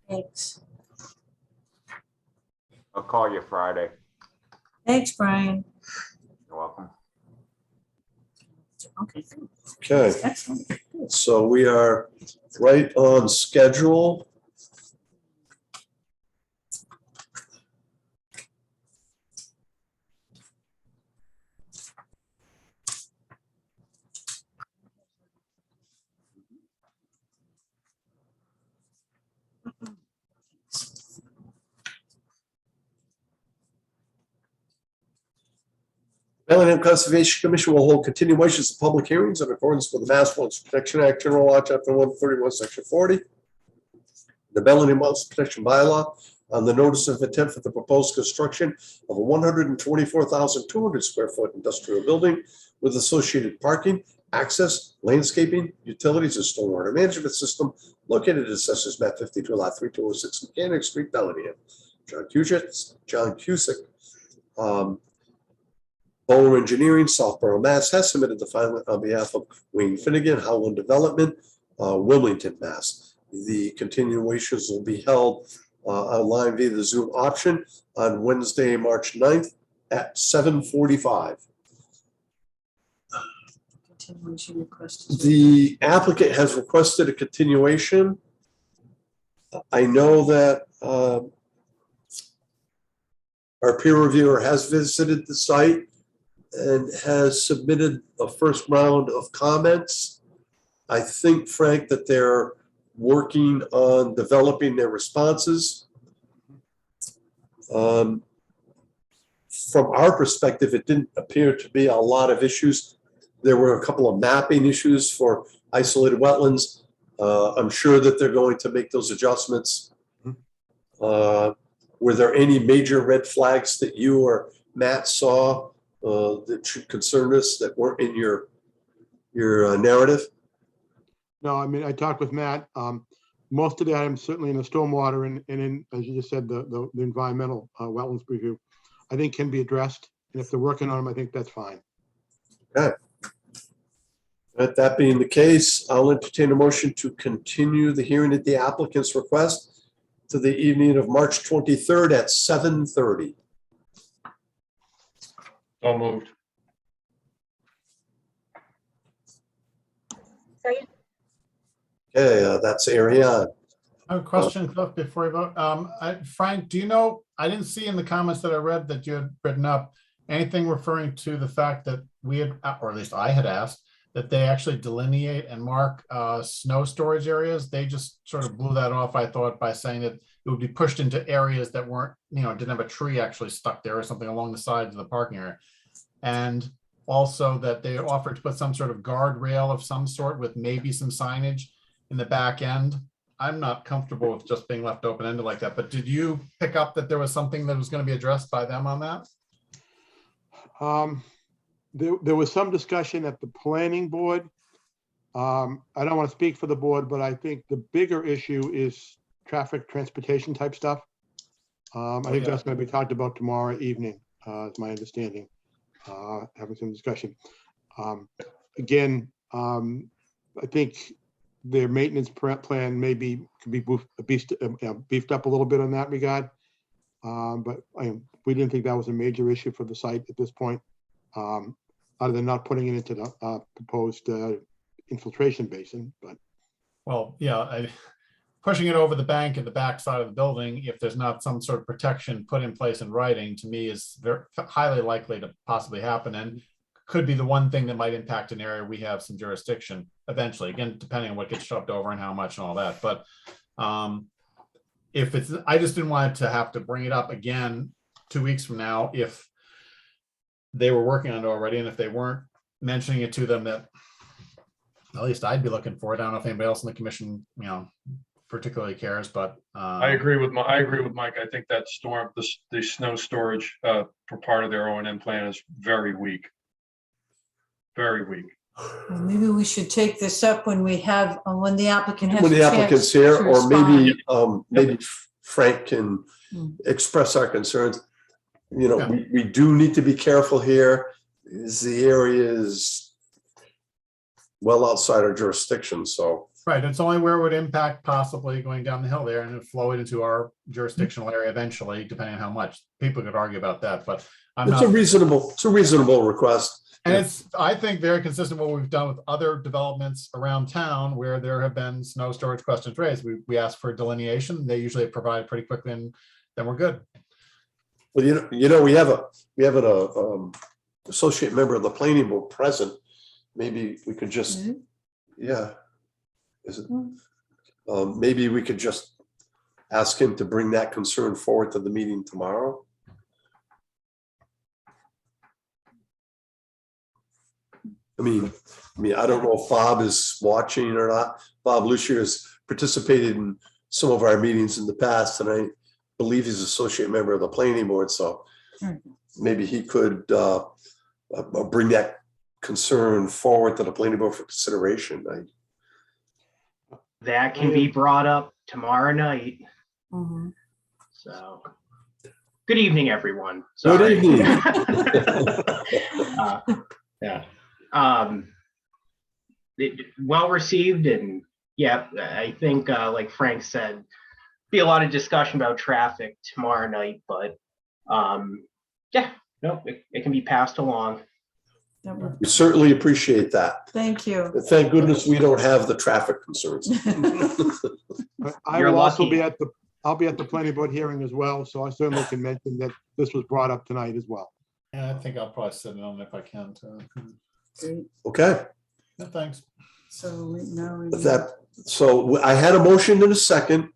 Thanks. I'll call you Friday. Thanks, Brian. You're welcome. Okay. Okay, Excellent. so we are right on schedule. Bellingham Conservation Commission will hold continuations of public hearings in accordance with the Mass Wetlands Protection Act, General Law, Chapter 131, Section 40. The Bellingham Wetlands Protection Bylaw on the notice of intent for the proposed construction of a 124,200 square foot industrial building with associated parking, access, landscaping, utilities, and stormwater management system located at Assessors Map 52, Lot 3206, Mechanic Street, Bellingham. John Cusick, Bowler Engineering, Southborough, Mass. has submitted the filing on behalf of Wayne Finnegan, Howland Development, Wilmington, Mass. The continuations will be held online via the Zoom option on Wednesday, March 9th at 7:45. Continuation request. is- The applicant has requested a continuation. I know that our peer reviewer has visited the site and has submitted a first round of comments. I think, Frank, that they're working on developing their responses. From our perspective, it didn't appear to be a lot of issues. There were a couple of mapping issues for isolated wetlands. I'm sure that they're going to make those adjustments. Were there any major red flags that you or Matt saw that should concern us that weren't in your narrative? No, I mean, I talked with Matt. Most of the items certainly in the stormwater and in, as you just said, the environmental wetlands review, I think can be addressed. And if they're working on them, I think that's fine. Okay. That being the case, I'll entertain a motion to continue the hearing at the applicant's request to the evening of March 23rd at 7:30. So moved. Second. Okay, that's Ariane. I have a question, Cliff, before you vote. Frank, do you know, I didn't see in the comments that I read that you had written up anything referring to the fact that we had, or at least I had asked, that they actually delineate and mark snow storage areas. They just sort of blew that off, I thought, by saying that it would be pushed into areas that weren't, didn't have a tree actually stuck there or something along the sides of the parking area. And also that they offered to put some sort of guardrail of some sort with maybe some signage in the back end. I'm not comfortable with just being left open-ended like that, but did you pick up that there was something that was going to be addressed by them on that? There was some discussion at the planning board. I don't want to speak for the board, but I think the bigger issue is traffic transportation type stuff. I think that's going to be talked about tomorrow evening, is my understanding, having some discussion. Again, I think their maintenance plan maybe could be beefed up a little bit on that regard. But we didn't think that was a major issue for the site at this point, other than not putting it into the proposed infiltration basin. But Well, yeah, pushing it over the bank at the back side of the building, if there's not some sort of protection put in place in writing, to me is very highly likely to possibly happen, and could be the one thing that might impact an area we have some jurisdiction eventually, again, depending on what gets shoved over and how much and all that. But if it's, I just didn't want to have to bring it up again 2 weeks from now if they were working on it already, and if they weren't mentioning it to them that At least I'd be looking for it. I don't know if anybody else in the commission, particularly cares, but. I agree with Mike. I think that the snow storage for part of their O&M plan is very weak. Very weak. Well, maybe we should take this up when we have, when the applicant has. When a the chance applicant's to here, or maybe, respond. maybe Frank can express our concerns. Yeah. We do need to be careful here. The area is well outside our jurisdiction, so. Right, it's only where it would impact possibly going down the hill there and flow it into our jurisdictional area eventually, depending on how much. People could argue about that, but I'm It's not. a reasonable request. And it's, I think, very consistent with what we've done with other developments around town where there have been snow storage questions raised. We ask for delineation. They usually provide pretty quickly, and then we're good. Well, we have an associate member of the planning board present. Maybe we could just, yeah. Is it? Maybe we could just ask him to bring that concern forward to the meeting tomorrow. I mean, I don't know if Bob is watching or not. Bob Lucier has participated in some of our meetings in the past, and I believe he's associate member of the planning board. So maybe he could bring that concern forward to the planning board for consideration. That can be brought up tomorrow night. So, good evening, everyone. Sorry. Good evening. Yeah. Well received, and yeah, I think like Frank said, be a lot of discussion about traffic tomorrow night, but yeah, no, it can be passed along. We certainly appreciate that. Thank you. And thank goodness we don't have the traffic concerns. I You're will also lucky. I'll be at the planning board hearing as well, so I certainly can mention that this was brought up tonight as well. Yeah, I think I'll probably sit in on it if I can too. Okay. Yeah, thanks. So now. So I had a motion and a second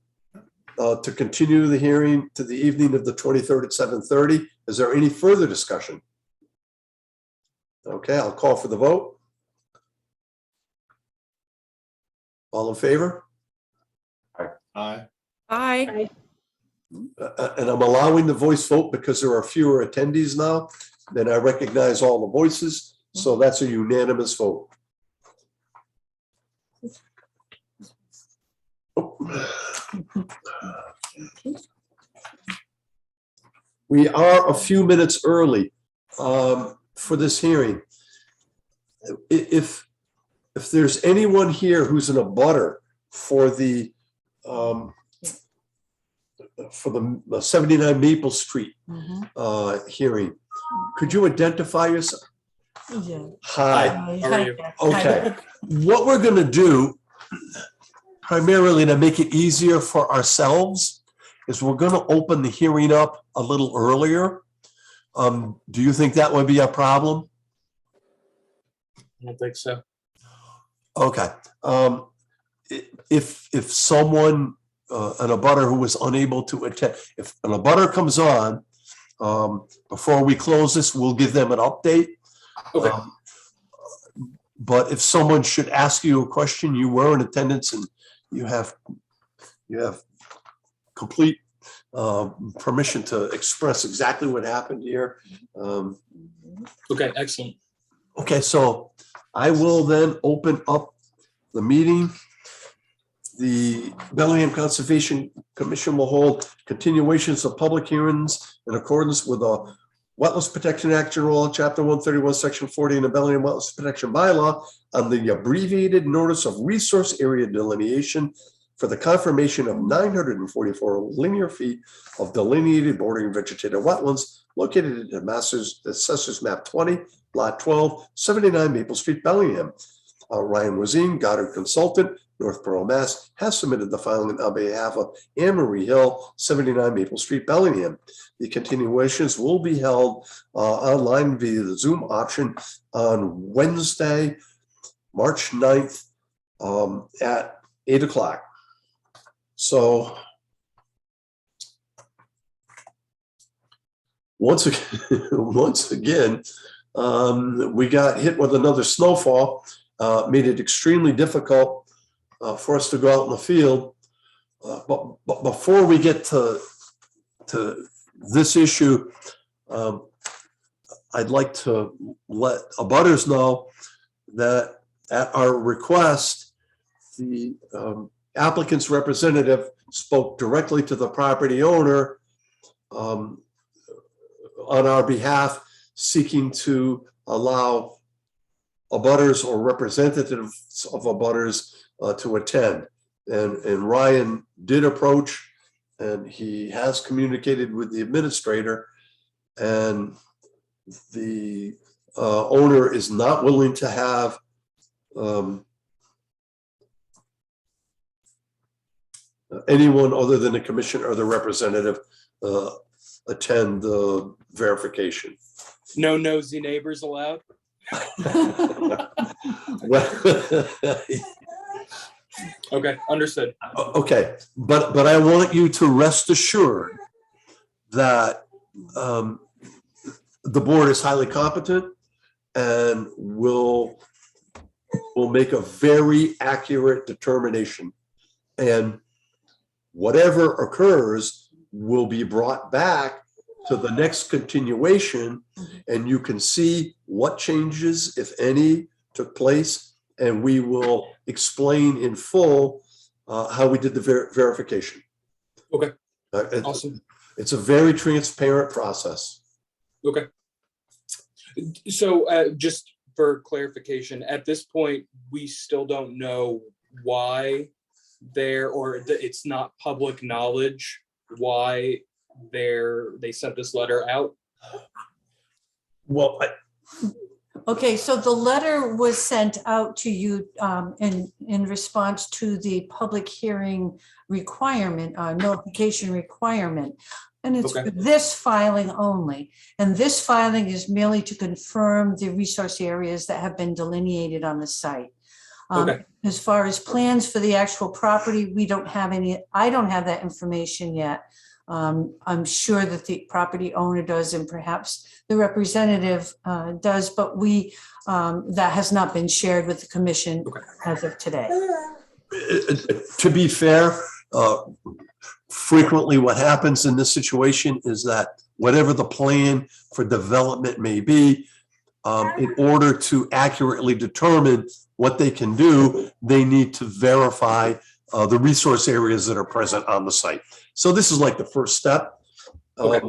to continue the hearing to the evening of the 23rd at 7:30. Is there any further discussion? Okay, I'll call for the vote. All in favor? Aye. Aye. And I'm allowing the voice vote because there are fewer attendees now. Then I recognize all the voices. So that's a unanimous vote. We are a few minutes early for this hearing. If there's anyone here who's in a butter for the 79 Maple Street hearing, could you identify yourself? Yeah. Hi. How are you? Okay. What we're going to do, primarily to make it easier for ourselves, is we're going to open the hearing up a little earlier. Do you think that would be a problem? I don't think so. Okay. If someone, an abutter who was unable to attend, if an abutter comes on, before we close this, we'll give them an update. Okay. But if someone should ask you a question, you were in attendance and you have complete permission to express exactly what happened here. Okay, excellent. Okay, so I will then open up the meeting. The Bellingham Conservation Commission will hold continuations of public hearings in accordance with the Wetlands Protection Act, General Chapter 131, Section 40, and the Bellingham Wetlands Protection Bylaw on the abbreviated notice of resource area delineation for the confirmation of 944 linear feet of delineated bordering vegetated wetlands located in Assessor's Map 20, Lot 12, 79 Maple Street, Bellingham. Ryan Wazine, Goddard Consultant, Northborough, Mass., has submitted the filing on behalf of Anne Marie Hill, 79 Maple Street, Bellingham. The continuations will be held online via the Zoom option on Wednesday, March 9th at 8 o'clock. So once again, we got hit with another snowfall. made it extremely difficult for us to go out in the field. But before we get to this issue, I'd like to let abutters know that at our request, the applicant's representative spoke directly to the property owner on our behalf, seeking to allow abutters or representatives of abutters to attend. And Ryan did approach, and he has communicated with the administrator, and the owner is not willing to have anyone other than the commissioner or the representative attend the verification. No nosy neighbors allowed? Well, Okay, understood. okay, but I want you to rest assured that the board is highly competent and will make a very accurate determination. And whatever occurs will be brought back to the next continuation, and you can see what changes, if any, took place, and we will explain in full how we did the verification. Okay, awesome. It's a very transparent process. Okay. So just for clarification, at this point, we still don't know why it's not public knowledge why they sent this letter out? Well, Okay, so the letter was sent out to you in response to the public hearing requirement, notification requirement. And it's Okay. for this filing only. And this filing is merely to confirm the resource areas that have been delineated on the site. Okay. As far as plans for the actual property, we don't have any, I don't have that information yet. I'm sure that the property owner does, and perhaps the representative does, but that has not been shared with the commission as of today. To be fair, frequently what happens in this situation is that whatever the plan for development may be, in order to accurately determine what they can do, they need to verify the resource areas that are present on the site. So this is like the first step. Okay.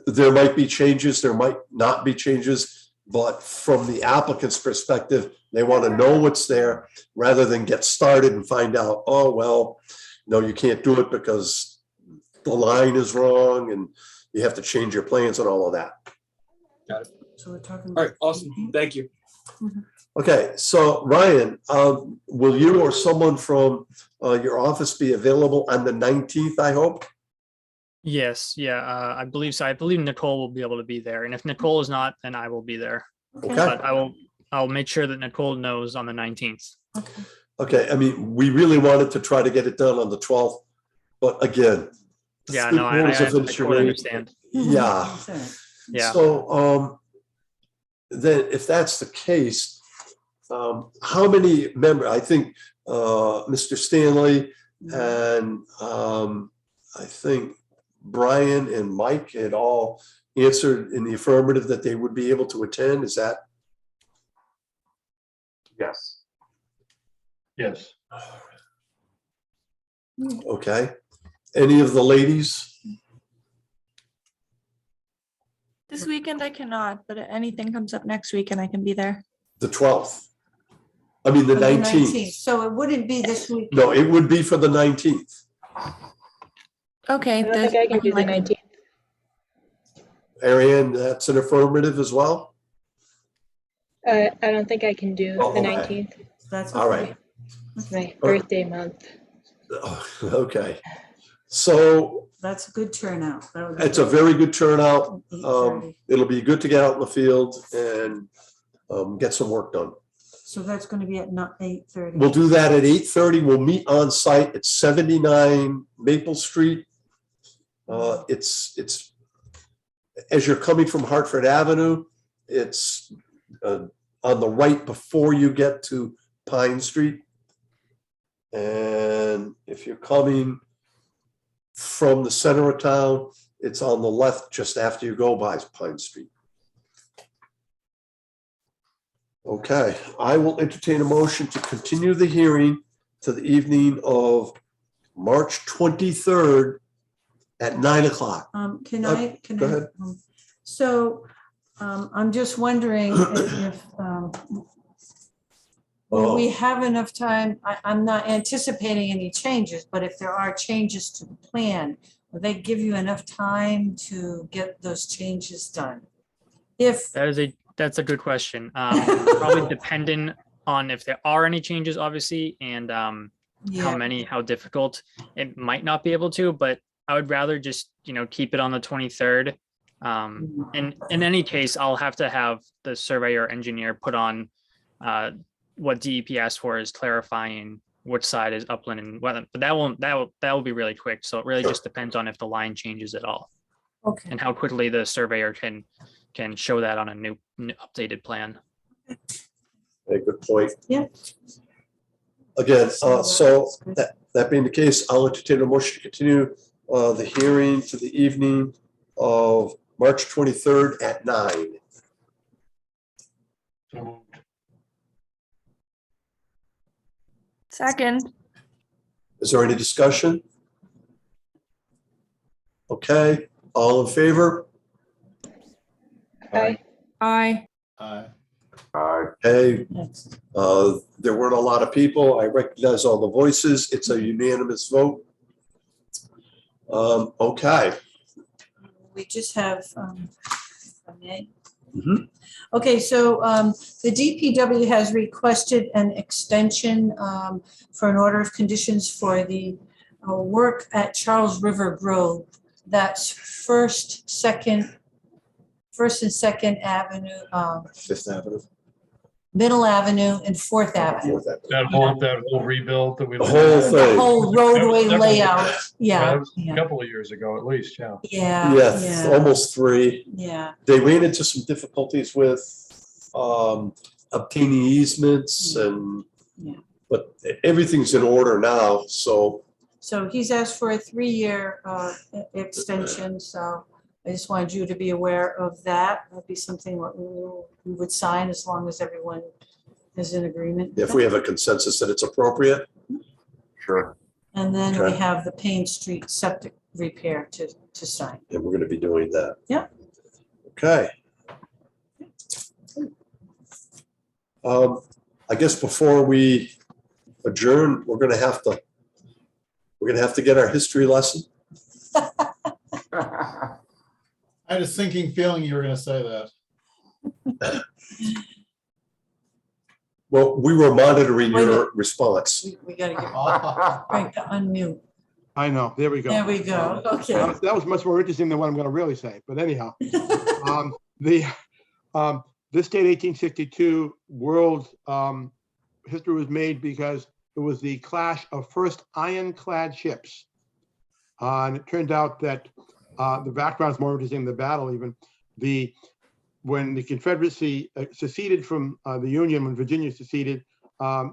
There might be changes, there might not be changes, but from the applicant's perspective, they want to know what's there rather than get started and find out, oh, well, no, you can't do it because the line is wrong and you have to change your plans and all of that. Got it. So we're talking. All right, awesome. Thank you. Okay, so Ryan, will you or someone from your office be available on the 19th, I hope? Yes, yeah, I believe so. I believe Nicole will be able to be there, and if Nicole is not, then I will be there. Okay. But I'll make sure that Nicole knows on the 19th. Okay, I mean, we really wanted to try to get it done on the 12th, but again. Yeah, no, I totally understand. Yeah. Yeah. So then if that's the case, how many members, I think Mr. Stanley and I think Brian and Mike had all answered in the affirmative that they would be able to attend. Is that? Yes. Yes. Okay. Any of the ladies? This weekend I cannot, but if anything comes up next weekend, I can be there. The 12th. I mean, the 19th. So it wouldn't be this week. No, it would be for the 19th. Okay. I don't think I can do the 19th. Ariane, that's an affirmative as well? I don't think I can do Oh, the okay. 19th. That's All right. It's my birthday month. Oh, okay. So That's a good turnout. That would be it's a very good turnout. 8:30. It'll be good to get out in the field and get some work done. So that's going to be at not 8:30. We'll do that at 8:30. We'll meet on site at 79 Maple Street. It's as you're coming from Hartford Avenue, it's on the right before you get to Pine Street. And if you're coming from the center of town, it's on the left just after you go by Pine Street. Okay, I will entertain a motion to continue the hearing to the evening of March 23rd at 9 o'clock. Can Uh, I? go ahead. So I'm just wondering if will we have enough time? I'm not anticipating any changes, but if there are changes to the plan, will they give you enough time to get those changes done? If That's a good question. Probably dependent on if there are any changes, obviously, and how Yeah. many, how difficult. It might not be able to, but I would rather just, keep it on the 23rd. And in any case, I'll have to have the surveyor engineer put on what DEP asked for is clarifying which side is upland and wetland, but that will be really quick. So it really just depends on if the line changes at all Okay. and how quickly the surveyor can show that on a new updated plan. A good point. Yeah. Again, so that being the case, I'll entertain a motion to continue the hearing to the evening of March 23rd at 9. So moved. Second. Is there any discussion? Okay, all in favor? Aye. Aye. Hey, there weren't a lot of people. I recognize all the voices. It's a unanimous vote. Okay. We just have, if I may. Mhm. Okay, so the DPW has requested an extension for an order of conditions for the work at Charles River Grove. That's First and Second Avenue, Fifth Avenue. Middle Avenue and Fourth Avenue. Fourth Avenue. That whole rebuild that we. The whole The thing. whole roadway Several- layout, That yeah, was A yeah, couple of years ago, at least, yeah. yeah, Yeah, yeah, almost 3. yeah. They ran into some difficulties with obtaining easements and, Yeah. but everything's in order now, so. So he's asked for a 3-year extension, so I just wanted you to be aware of that. That'd be something what we would sign as long as everyone is in agreement. If we have a consensus that it's appropriate. Sure. And then we Okay. have the Payne Street septic repair to sign. And we're gonna be doing that. Yep. Okay. I guess before we adjourn, we're gonna have to get our history lesson. I had a sinking feeling you were going to say that. Well, we were monitoring Wait a your minute. response. We gotta get Oh, Frank to unmute. I know, there we go. There we go, okay. That was much more interesting than what I'm gonna really say, but anyhow. This date, 1862, world history was made because it was the clash of first ironclad ships. And it turned out that the background is more interesting than the battle even. When the Confederacy seceded from the Union, when Virginia seceded,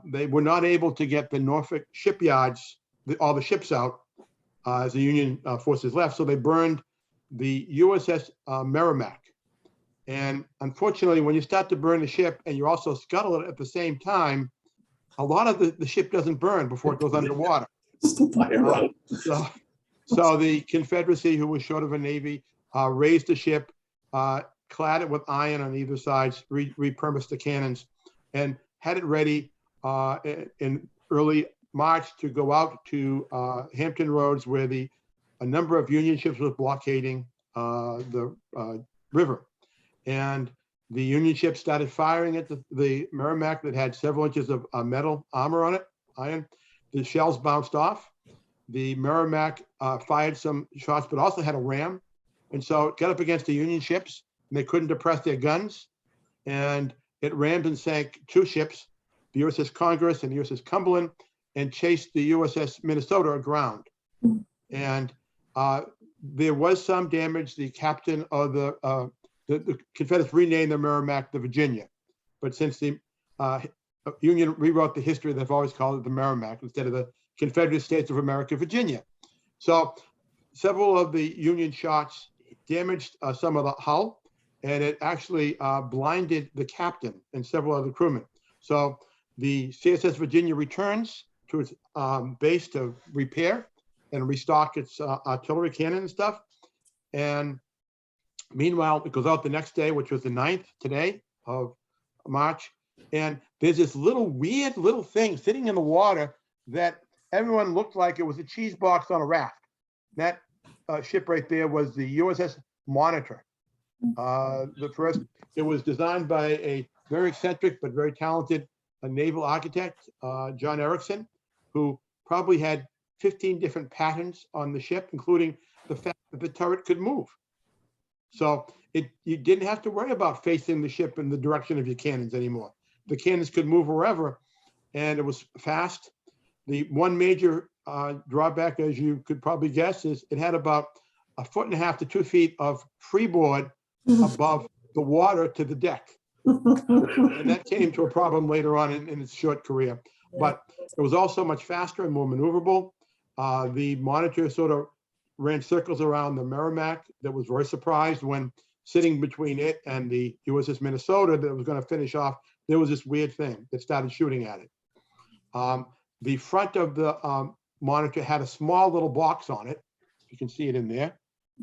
they were not able to get the Norfolk shipyards, all the ships out as the Union forces left. So they burned the USS Merrimack. And unfortunately, when you start to burn the ship and you also scuttle it at the same time, a lot of the ship doesn't burn before it goes underwater. So the Confederacy, who was short of a navy, raised the ship, clad it with iron on either side, repurposed the cannons, and had it ready in early March to go out to Hampton Roads, where a number of Union ships was blockading the river. And the Union ship started firing at the Merrimack that had several inches of metal armor on it, iron. The shells bounced off. The Merrimack fired some shots, but also had a ram. And so it got up against the Union ships, and they couldn't depress their guns. And it rammed and sank 2 ships, the USS Congress and the USS Cumberland, and chased the USS Minnesota aground. And there was some damage. The captain of the Confederates renamed the Merrimack the Virginia. but since the Union rewrote the history, they've always called it the Merrimack instead of the Confederate States of America, Virginia. So several of the Union shots damaged some of the hull, and it actually blinded the captain and several other crewmen. So the CSS Virginia returns to its base to repair and restock its artillery cannon and stuff. And meanwhile, it goes out the next day, which was the 9th today of March. And there's this weird little thing sitting in the water that everyone looked like it was a cheese box on a raft. That ship right there was the USS Monitor. It was designed by a very eccentric but very talented naval architect, John Erickson, who probably had 15 different patterns on the ship, including the fact that the turret could move. So you didn't have to worry about facing the ship in the direction of your cannons anymore. The cannons could move wherever, and it was fast. The one major drawback, as you could probably guess, is it had about 1.5 to 2 feet of freeboard above the water to the deck. And that came to a problem later on in its short career. But it was also much faster and more maneuverable. The Monitor sort of ran circles around the Merrimack that was very surprised when sitting between it and the USS Minnesota that was going to finish off, there was this weird thing that started shooting at it. The front of the Monitor had a small little box on it. You can see it in there.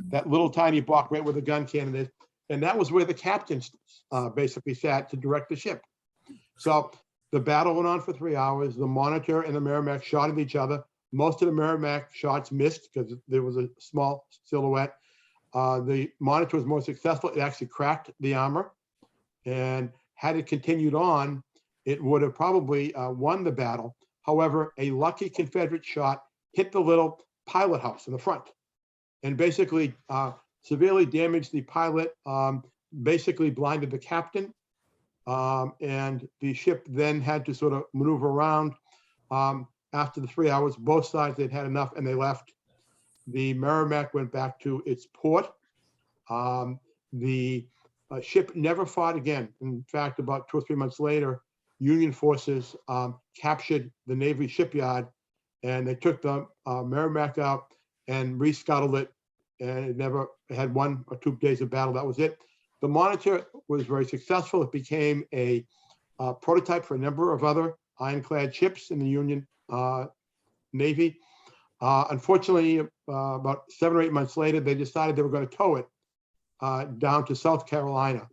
That little tiny box right where the gun cannon is. And that was where the captain basically sat to direct the ship. So the battle went on for 3 hours. The Monitor and the Merrimack shot at each other. Most of the Merrimack shots missed because there was a small silhouette. The Monitor was more successful. It actually cracked the armor. And had it continued on, it would have probably won the battle. However, a lucky Confederate shot hit the little pilot house in the front and basically severely damaged the pilot, basically blinded the captain. And the ship then had to sort of maneuver around. After the 3 hours, both sides, they'd had enough and they left. The Merrimack went back to its port. The ship never fought again. In fact, about 2 or 3 months later, Union forces captured the Navy shipyard, and they took the Merrimack out and rescuttled it, and it had 1 or 2 days of battle. That was it. The Monitor was very successful. It became a prototype for a number of other ironclad ships in the Union Navy. Unfortunately, about 7 or 8 months later, they decided they were going to tow it down to South Carolina,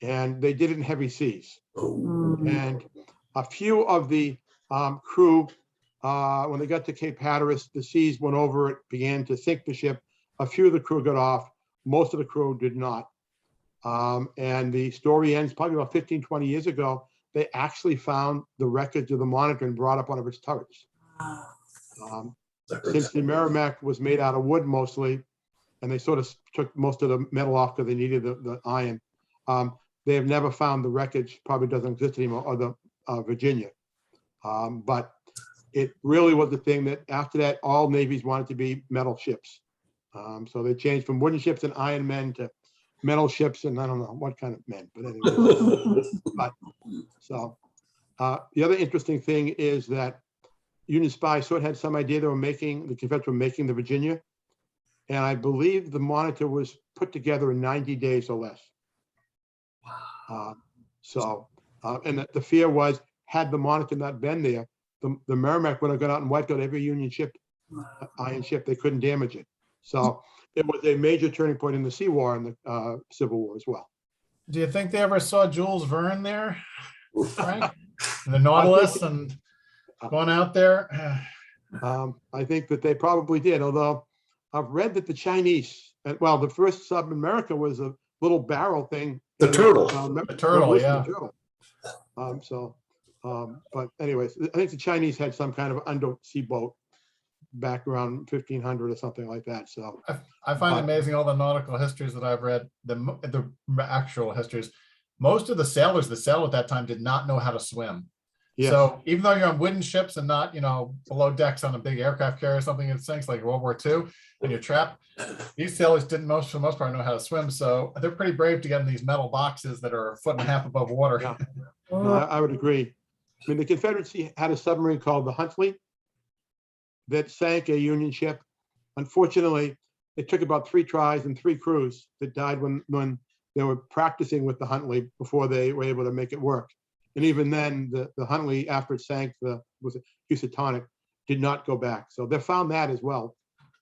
and they did it in heavy seas. And a few of the crew, when they got to Cape Hatteras, the seas went over it, began to sink the ship. A few of the crew got off. Most of the crew did not. And the story ends probably about 15, 20 years ago. They actually found the wreckage of the Monitor and brought up one of its turrets. Since the Merrimack was made out of wood mostly, and they sort of took most of the metal off because they needed the iron, they have never found the wreckage, probably doesn't exist anymore, or the Virginia. But it really was the thing that after that, all navies wanted to be metal ships. So they changed from wooden ships and iron men to metal ships, and I don't know what kind of men, but anyway. The other interesting thing is that Union spies sort of had some idea the Confederates were making the Virginia. And I believe the Monitor was put together in 90 days or less. And the fear was, had the Monitor not been there, the Merrimack would have gone out and wiped out every Union ship, iron ship. They couldn't damage it. So it was a major turning point in the Sea War and the Civil War as well. Do you think they ever saw Jules Verne there, Frank? The Nautilus and going out there? I think that they probably did, although I've read that the Chinese, well, the first sub in America was a little barrel thing. The turtle. The turtle, yeah. But anyways, I think the Chinese had some kind of undersea boat back around 1500 or something like that. So I find it amazing all the nautical histories that I've read, the actual histories. Most of the sailors that sailed at that time did not know how to swim. Yes. So even though you're on wooden ships and not, below decks on a big aircraft carrier or something that sinks like World War II, and you're trapped, these sailors didn't for the most part know how to swim. So they're pretty brave to get in these metal boxes that are a foot and a half above water. Yeah. No, I would agree. I mean, the Confederacy had a submarine called the Huntley that sank a Union ship. Unfortunately, it took about 3 tries and 3 crews that died when they were practicing with the Huntley before they were able to make it work. And even then, the Huntley, after it sank, was it Housatonic, did not go back. So they found that as well.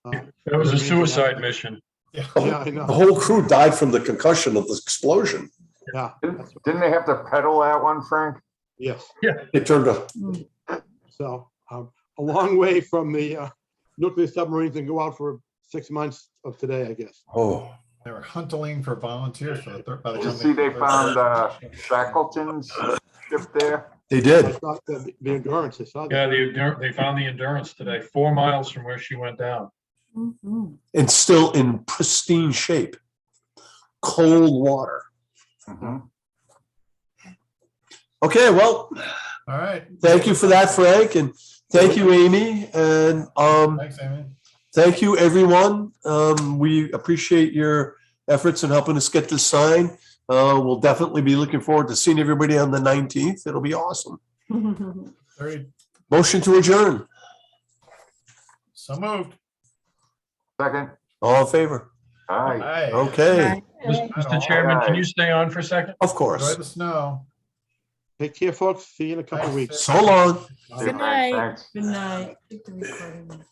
That was a suicide mission. Yeah, I know. The whole crew died from the concussion of the explosion. Yeah. Didn't they have to pedal that one, Frank? Yes. It turned up. So a long way from the nuclear submarines and go out for 6 months of today, I guess. Oh, They were hunting for volunteers for the third. By the Did you time see they found Shackleton's ship there? they I did. saw the Endurance. I saw that. Yeah, they found the Endurance today, 4 miles from where she went down. Mhm. And still in pristine shape. Cold water. Mhm. Okay, well, All right. thank you for that, Frank, and thank you, Amy, and Thanks, Amy. thank you, everyone. We appreciate your efforts in helping us get this signed. We'll definitely be looking forward to seeing everybody on the 19th. It'll be awesome. Very Motion to adjourn. so moved. Second. All in favor? Aye. Aye. Okay, Mr. Chairman, can you stay on for a second? of Enjoy course. the snow. Take care, folks. See you in a couple of weeks. So long. Good night. Thanks. Good night. Take the recording.